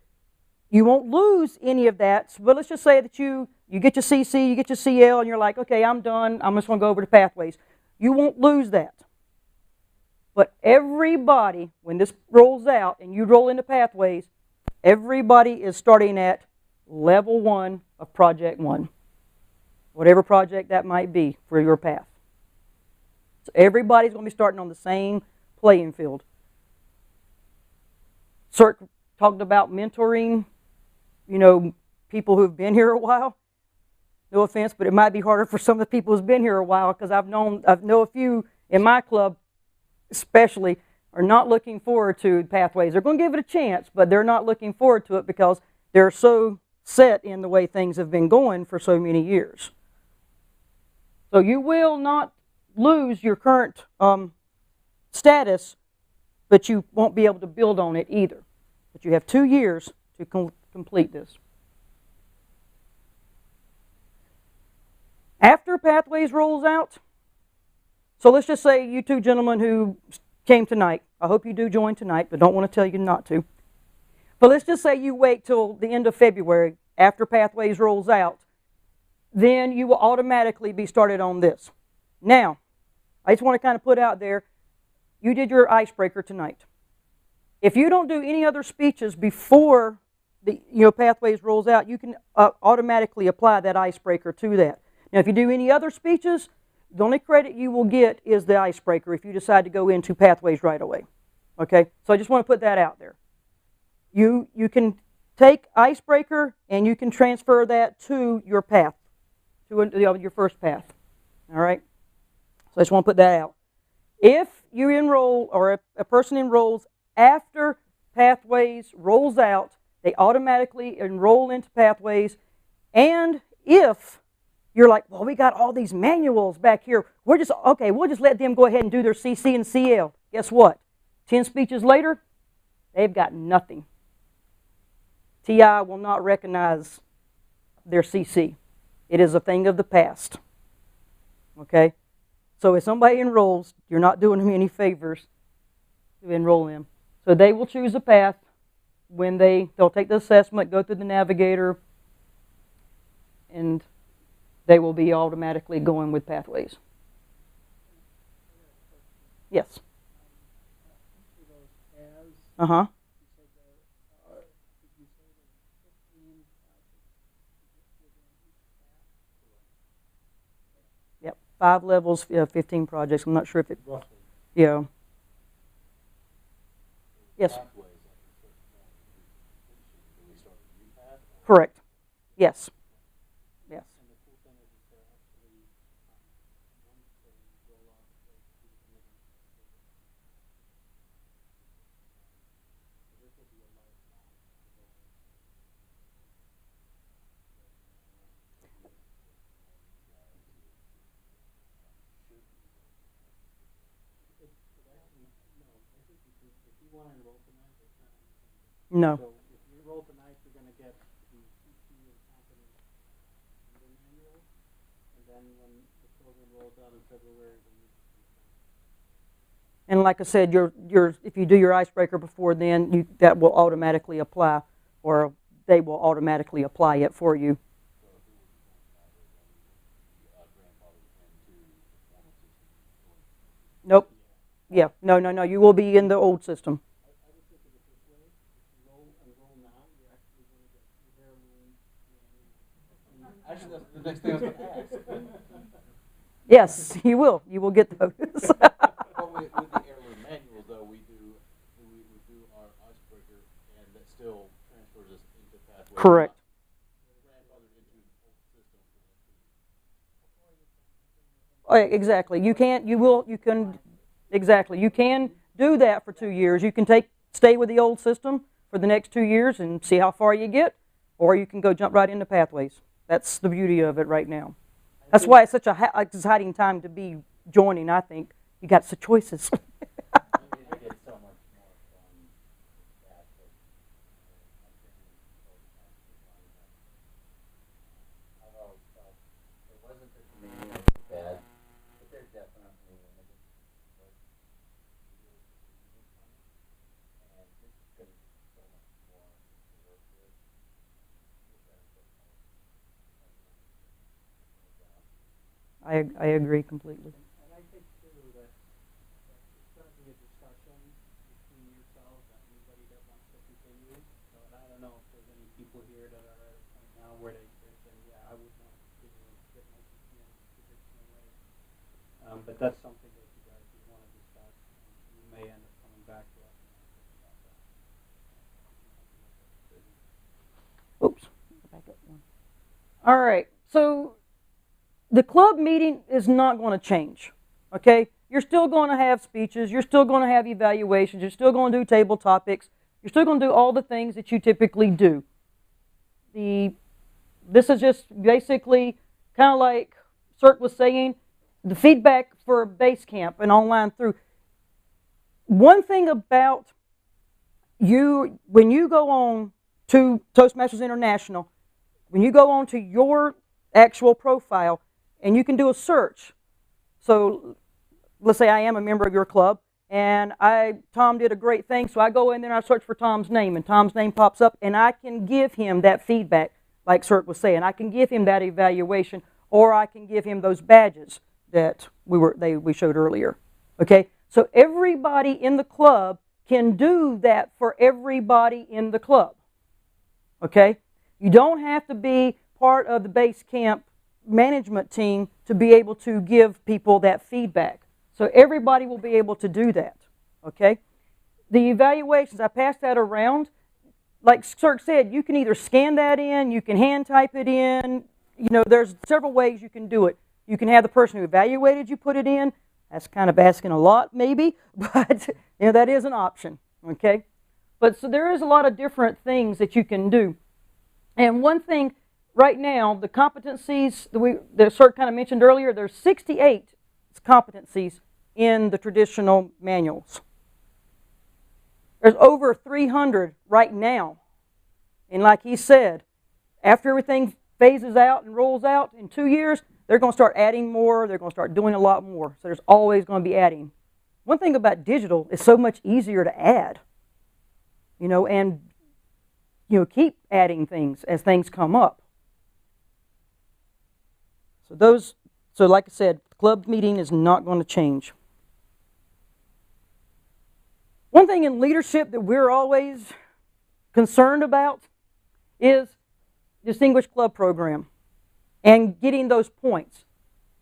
you won't lose any of that. But let's just say that you get your CC, you get your CL, and you're like, okay, I'm done. I'm just going to go over to Pathways. You won't lose that. But everybody, when this rolls out and you roll into Pathways, everybody is starting at level 1 of Project 1. Whatever project that might be for your path. So everybody's going to be starting on the same playing field. Sierk talked about mentoring, people who've been here a while. No offense, but it might be harder for some of the people who've been here a while, because I know a few in my club especially are not looking forward to Pathways. They're going to give it a chance, but they're not looking forward to it because they're so set in the way things have been going for so many years. So you will not lose your current status, but you won't be able to build on it either. But you have 2 years to complete this. After Pathways rolls out, so let's just say you 2 gentlemen who came tonight, I hope you do join tonight, but don't want to tell you not to. But let's just say you wait till the end of February after Pathways rolls out, then you will automatically be started on this. Now, I just want to kind of put out there, you did your icebreaker tonight. If you don't do any other speeches before the Pathways rolls out, you can automatically apply that icebreaker to that. Now, if you do any other speeches, the only credit you will get is the icebreaker if you decide to go into Pathways right away. Okay? So I just want to put that out there. You can take icebreaker and you can transfer that to your path, to your first path. All right? So I just want to put that out. If you enroll, or a person enrolls after Pathways rolls out, they automatically enroll into Pathways. And if you're like, well, we got all these manuals back here, we'll just let them go ahead and do their CC and CL. Guess what? 10 speeches later, they've got nothing. TI will not recognize their CC. It is a thing of the past. Okay? So if somebody enrolls, you're not doing them any favors to enroll them. So they will choose a path when they'll take the assessment, go through the navigator, and they will be automatically going with Pathways. Yes. Uh-huh. Yep. 5 levels, 15 projects. I'm not sure if it... Roughly. Yeah. Yes. Correct. Yes. Yes. No. So if you enroll tonight, you're going to get the CC and confidence manual, and then when the program rolls out in February, then you And like I said, if you do your icebreaker before then, that will automatically apply, or they will automatically apply it for you. Nope. Yeah. No, no, no. You will be in the old system. Actually, that's the next thing I was going to ask. Yes, you will. You will get those. But with the heirloom manuals, though, we do our icebreaker, and that still transfers us into pathways. Correct. Grandfathered into the old system. Oh, yeah, exactly. You can't. You will. You can. Exactly. You can do that for 2 years. You can stay with the old system for the next 2 years and see how far you get, or you can go jump right into pathways. That's the beauty of it right now. That's why it's such a exciting time to be joining. I think you got some choices. I agree completely. And I think, too, that it's going to be a discussion between yourselves and anybody that wants to continue. So I don't know if there's any people here that are at a point now where they're saying, yeah, I would want to continue and get my CPN the traditional way. But that's something that you guys would want to discuss. And you may end up coming back to us and asking about that. Oops. Back up one. All right. So the club meeting is not going to change, okay? You're still going to have speeches. You're still going to have evaluations. You're still going to do table topics. You're still going to do all the things that you typically do. This is just basically kind of like Sierk was saying, the feedback for base camp and online through. One thing about you, when you go on to Toastmasters International, when you go on to your actual profile, and you can do a search. So let's say I am a member of your club, and Tom did a great thing, so I go in there and I search for Tom's name, and Tom's name pops up, and I can give him that feedback, like Sierk was saying. I can give him that evaluation, or I can give him those badges that we showed earlier. Okay? So everybody in the club can do that for everybody in the club. Okay? You don't have to be part of the base camp management team to be able to give people that feedback. So everybody will be able to do that. Okay? The evaluations, I passed that around. Like Sierk said, you can either scan that in, you can hand type it in. You know, there's several ways you can do it. You can have the person who evaluated you put it in. That's kind of asking a lot, maybe, but you know, that is an option. Okay? But so there is a lot of different things that you can do. And one thing, right now, the competencies that Sierk kind of mentioned earlier, there's 68 competencies in the traditional manuals. There's over 300 right now. And like he said, after everything phases out and rolls out in 2 years, they're going to start adding more. They're going to start doing a lot more. So there's always going to be adding. One thing about digital is so much easier to add. You know, and you know, keep adding things as things come up. So like I said, the club meeting is not going to change. One thing in leadership that we're always concerned about is Distinguished Club Program and getting those points.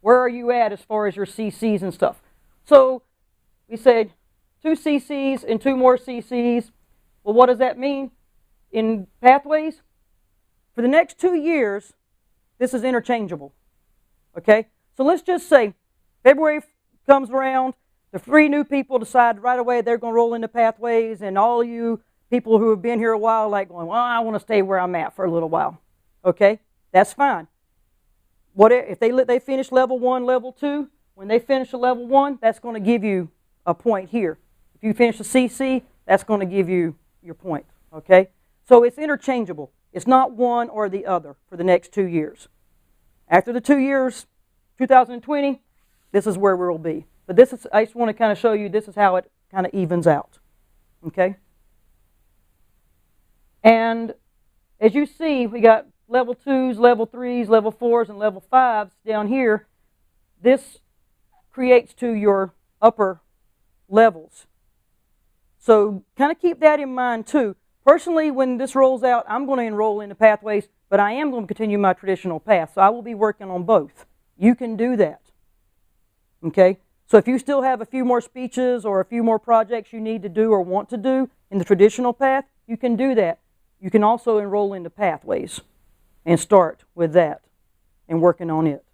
Where are you at as far as your CCs and stuff? So we said 2 CCs and 2 more CCs. Well, what does that mean in pathways? For the next 2 years, this is interchangeable. Okay? So let's just say February comes around, the 3 new people decide right away they're going to roll into pathways, and all you people who have been here a while like going, well, I want to stay where I'm at for a little while. Okay? That's fine. What if they finish level 1, level 2? When they finish a level 1, that's going to give you a point here. If you finish a CC, that's going to give you your point. Okay? So it's interchangeable. It's not one or the other for the next 2 years. After the 2 years, 2020, this is where we'll be. But I just want to kind of show you this is how it kind of evens out. Okay? And as you see, we got level 2s, level 3s, level 4s, and level 5s down here. This creates to your upper levels. So kind of keep that in mind too. Personally, when this rolls out, I'm going to enroll into Pathways, but I am going to continue my traditional path. So I will be working on both. You can do that. Okay? So if you still have a few more speeches or a few more projects you need to do or want to do in the traditional path, you can do that. You can also enroll into Pathways and start with that and working on it.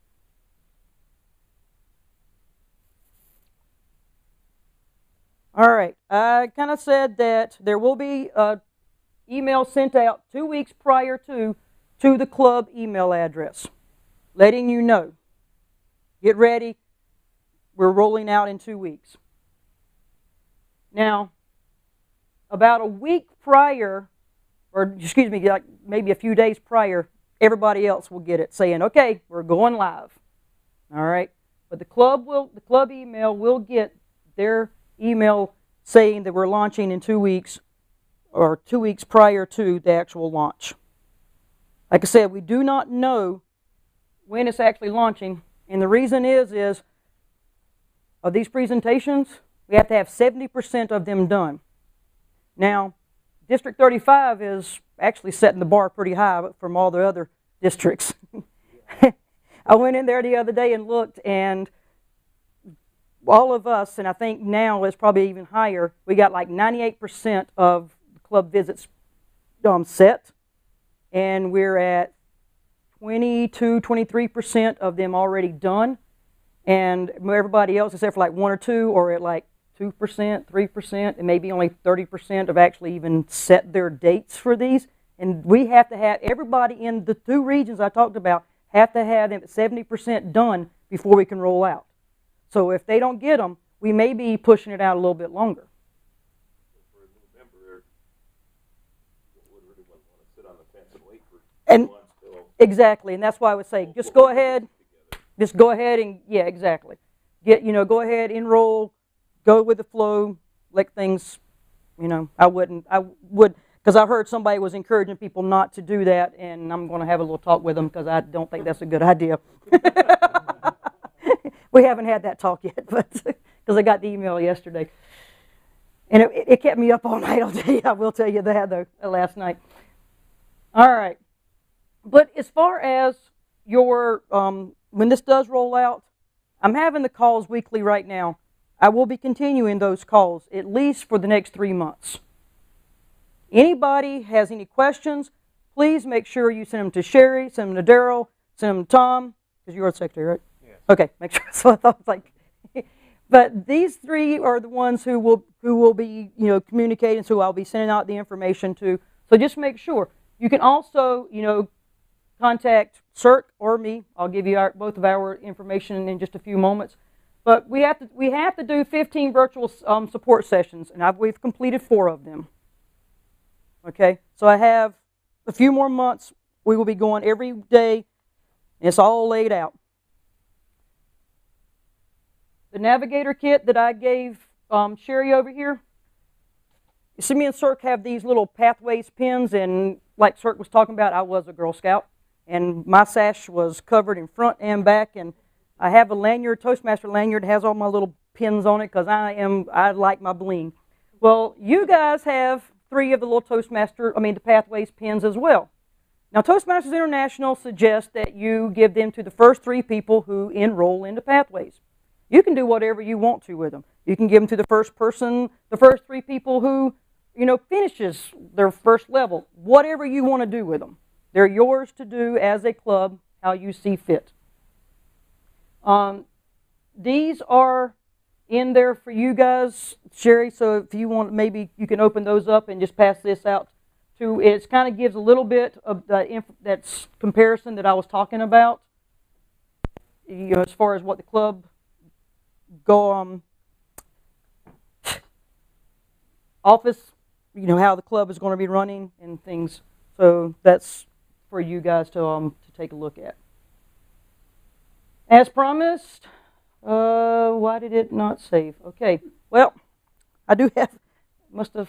All right, I kind of said that there will be an email sent out 2 weeks prior to the club email address, letting you know. Get ready, we're rolling out in 2 weeks. Now, about a week prior, or excuse me, like maybe a few days prior, everybody else will get it saying, okay, we're going live. All right, but the club email will get their email saying that we're launching in 2 weeks or 2 weeks prior to the actual launch. Like I said, we do not know when it's actually launching, and the reason is of these presentations, we have to have 70% of them done. Now, District 35 is actually setting the bar pretty high from all the other districts. I went in there the other day and looked, and all of us, and I think now it's probably even higher, we got like 98% of the club visits set, and we're at 23% of them already done, and everybody else, except for like 1 or 2, are at like 2%, 3%, and maybe only 30% have actually even set their dates for these. And we have to have, everybody in the 2 regions I talked about have to have them at 70% done before we can roll out. So if they don't get them, we may be pushing it out a little bit longer. For a new member, you would really want to sit on the fence and wait for months till. Exactly, and that's why I would say, just go ahead, and, yeah, exactly. Go ahead, enroll, go with the flow, let things, I would, because I heard somebody was encouraging people not to do that, and I'm going to have a little talk with them because I don't think that's a good idea. We haven't had that talk yet, but because I got the email yesterday. And it kept me up all night, I will tell you that, though, last night. All right. But as far as your, when this does roll out, I'm having the calls weekly right now. I will be continuing those calls at least for the next 3 months. Anybody has any questions, please make sure you send them to Sherry, send them to Daryl, send them to Tom, because you're the secretary, right? Yes. Okay, make sure. So I thought like, but these 3 are the ones who will be communicating, so I'll be sending out the information to. So just make sure. You can also contact Sierk or me. I'll give you both of our information in just a few moments. But we have to do 15 virtual support sessions, and we've completed 4 of them. Okay, so I have a few more months. We will be going every day, and it's all laid out. The Navigator kit that I gave Sherry over here, you see me and Sierk have these little Pathways pins, and like Sierk was talking about, I was a Girl Scout, and my sash was covered in front and back, and I have a lanyard, Toastmaster lanyard, has all my little pins on it because I like my bling. Well, you guys have 3 of the little the Pathways pins as well. Now, Toastmasters International suggests that you give them to the first 3 people who enroll into Pathways. You can do whatever you want to with them. You can give them to the first 3 people who, finishes their first level. Whatever you want to do with them. They're yours to do as a club, how you see fit. These are in there for you guys, Sherry, so if you want, maybe you can open those up and just pass this out to, it kind of gives a little bit of that comparison that I was talking about, as far as what the club office, how the club is going to be running and things. So that's for you guys to take a look at. As promised, why did it not save? Okay, well, I do have, I must have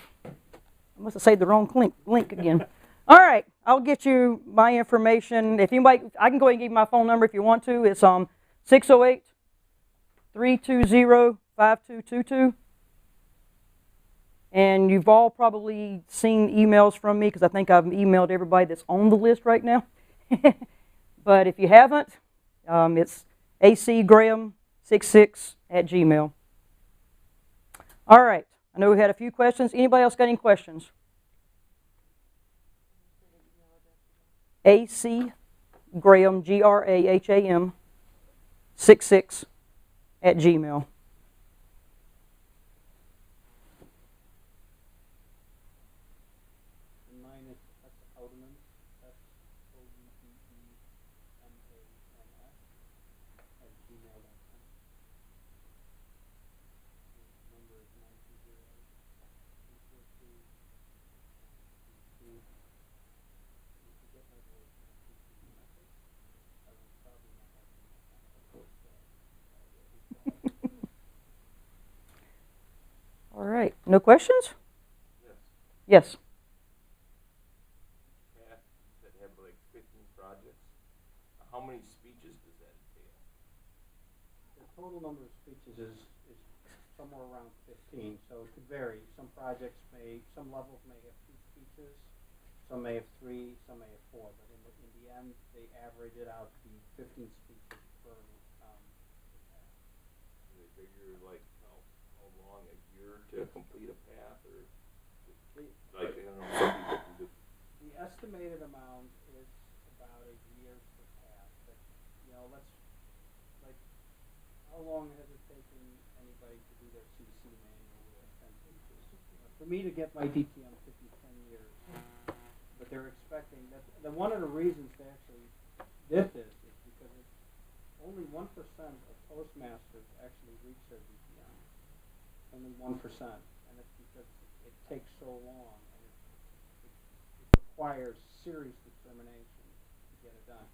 saved the wrong link again. All right, I'll get you my information. If anybody, I can go ahead and give you my phone number if you want to. It's 608-320-5600. 5222. And you've all probably seen emails from me because I think I've emailed everybody that's on the list right now. But if you haven't, it's acgraham66@gmail. All right. I know we had a few questions. Anybody else got any questions? AC Graham, Graham, 66@gmail. And mine is Oudemans, Oudemans, number is 920-242. All right. No questions? Yes. Yes. Path that have like 15 projects. How many speeches does that entail? The total number of speeches is somewhere around 15, so it could vary. Some levels may have 2 speeches, some may have 3, some may have 4, but in the end, they average it out to be 15 speeches per path. Do they figure like how long, a year to complete a path, or like, I don't know, some people can do. The estimated amount is about a year per path, but how long has it taken anybody to do their CC manual with 10 pages? For me to get my DTM took me 10 years, but they're expecting that. One of the reasons they actually did this is because only 1% of Toastmasters actually reach their DTM. Only 1%, and it's because it takes so long, and it requires serious determination to get it done.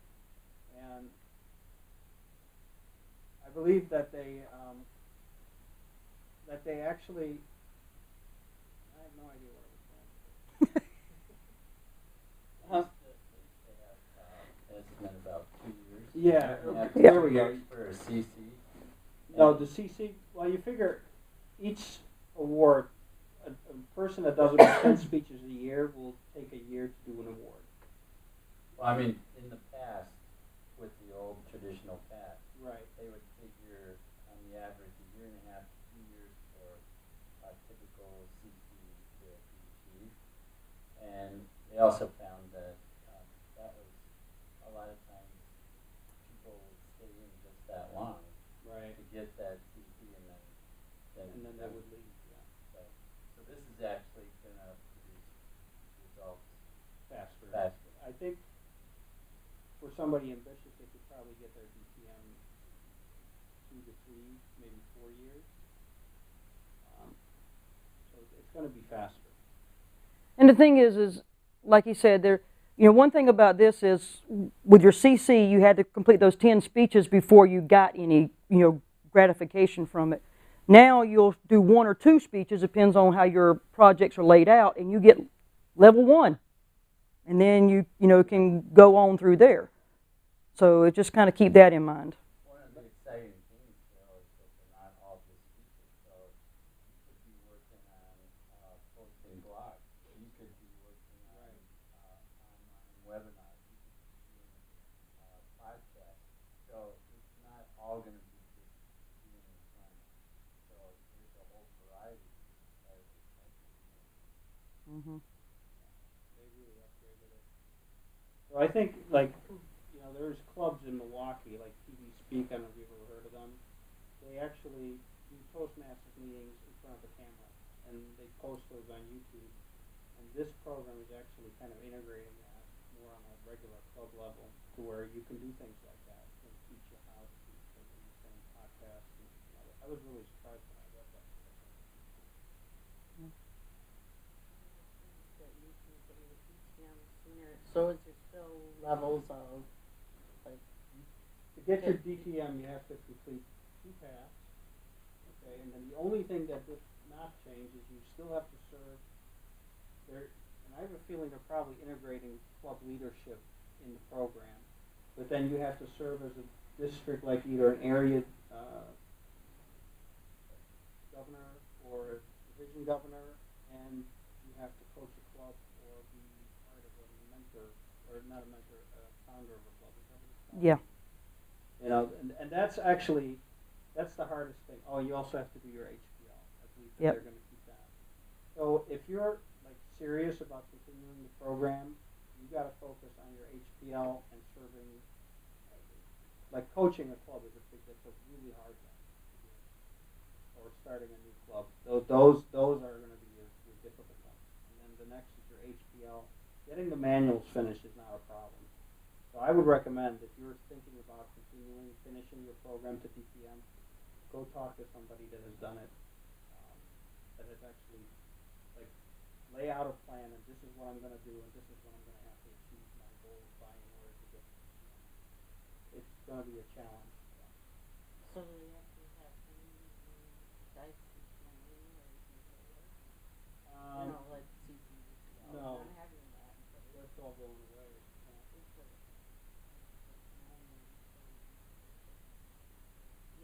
And I believe that they actually. I have no idea where I was going with this. Estimate about 2 years. Yeah, Yeah. there we go. For a CC. No, the CC. Well, you figure each award, a person that does about 10 speeches a year will take a year to do an award. Well, I mean, in the past, with the old traditional path, Right. they would figure on the average a year and a half to 2 years for a typical CC to be achieved. And they also found that that was a lot of times people would stay in just that long Right. to get that CC, and then they would leave. Yeah. So this is actually going to produce results Faster. faster. I think for somebody ambitious, they could probably get their DTM 2 to 3, maybe 4 years. So it's going to be faster. And the thing is like you said, one thing about this is with your CC, you had to complete those 10 speeches before you got any, gratification from it. Now you'll do 1 or 2 speeches, depends on how your projects are laid out, and you get level 1. And then you can go on through there. So just kind of keep that in mind. One of the exciting things, though, is that they're not all just speeches. So you could be working on posting blogs. You could be working on online webinars. You could be doing podcasts. So it's not all going to be just being in front. So there's a whole variety of Mm-hmm. They really upgraded it. So I think, there's clubs in Milwaukee, like TV Speak, I don't know if you've ever heard of them. They actually do Toastmasters meetings in front of the camera, and they post those on YouTube. And this program is actually kind of integrating that more on a regular club level, to where you can do things like that and teach you how to do things in the same podcast. And, I was really surprised when I read that. So is there still levels of, like, To get your DTM, you have to complete 2 paths, okay? And then the only thing that does not change is you still have to serve there. And I have a feeling they're probably integrating club leadership in the program, but then you have to serve as a district, like either an area governor or division governor, and you have to coach a club or be part of a mentor, or not a mentor, a founder of a club. Is that what it's called? Yeah. You know, and that's actually, that's the hardest thing. Oh, you also have to do your HPL. I believe that Yep. they're going to keep that. So if you're like serious about continuing the program, you got to focus on your HPL and serving. Like coaching a club is that's a really hard thing to do. Or starting a new club. Those are going to be your difficult ones. And then the next is your HPL. Getting the manuals finished is not a problem. So I would recommend if you're thinking about finishing your program to DPM, go talk to somebody that has done it, that has actually like lay out a plan and this is what I'm going to do and this is what I'm going to have to achieve my goals by in order to get to DPM. It's going to be a challenge. So do we have to have any diabetes money or anything like CCDCL? No. Not having that. That's all going away.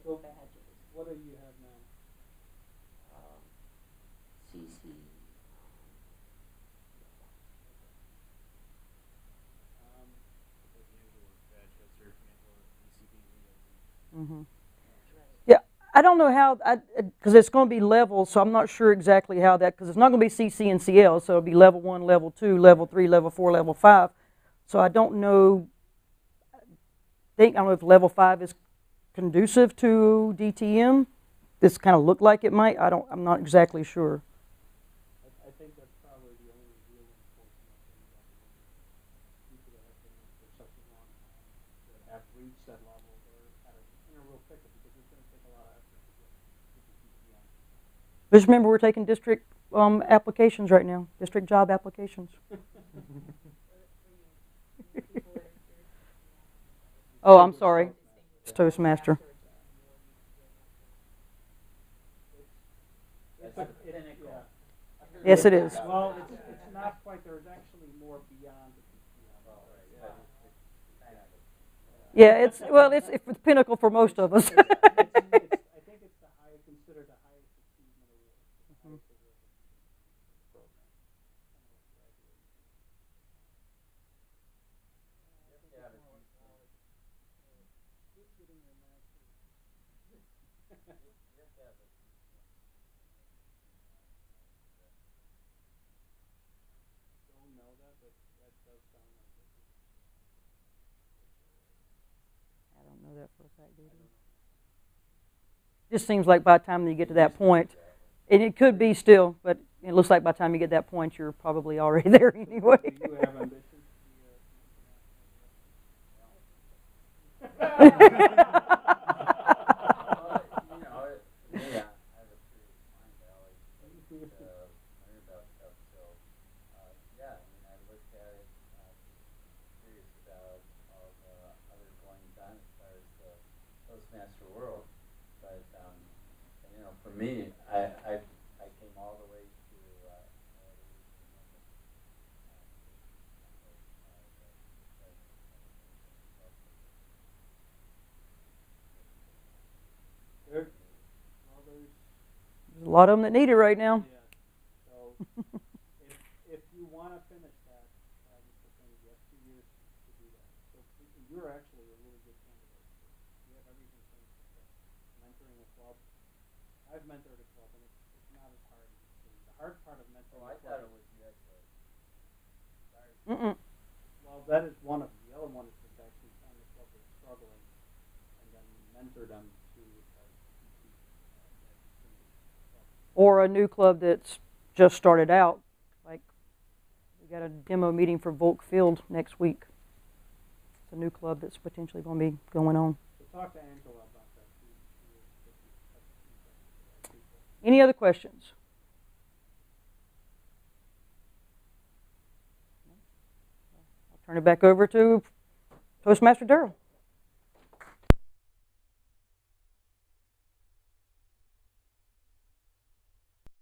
So Badges. what do you have now? CC. Mm-hmm. Yeah, I don't know how, because it's going to be levels, so I'm not sure exactly how that, because it's not going to be CC and CL, so it'll be level 1, level 2, level 3, level 4, level 5. So I don't know, I don't know if level 5 is conducive to DTM. This kind of looked like it might. I'm not exactly sure. I think that's probably the only real unfortunate thing about the people that have been in for such a long time that have reached that level or in a real pickle because it's going to take a lot of effort to get to the DPM. Just remember, we're taking district applications right now, district job applications. Oh, I'm sorry. It's Toastmaster. Yes, it is. Well, it's not quite. There's actually more beyond the DPM. Yeah, it's the pinnacle for most of us. I think it's considered the highest achievement award. Don't know that, but that does sound like it. I don't know that for a fact either. Just seems like by the time you get to that point, and it could be still, but it looks like by the time you get to that point, you're probably already there anyway. Do you have ambitions to be Well, you know, yeah, I have a curious mind. I always like to learn about stuff. So, yeah, I mean, I look at it, curious about all the other goings on as far as the Toastmaster world. But, you know, for me, I came all the way to there's There's a lot of them that need it right now. yeah. So if you want to finish that, Mr. Finney, you have 2 years to do that. So you're actually a really good candidate. You have everything finished. Mentoring a club. I've mentored a club, and it's not as hard as it seems. The hard part of mentoring I a thought club. it was the X-Ray. Mm-mm. Well, that is one of them. The other one is just actually find the club that's struggling, and then mentor them to compete that club. Or a new club that's just started out. Like, we got a demo meeting for Volk Field next week. It's a new club that's potentially going to be going on. So talk to Angela about that. Any other questions? I'll turn it back over to Toastmaster Darrell.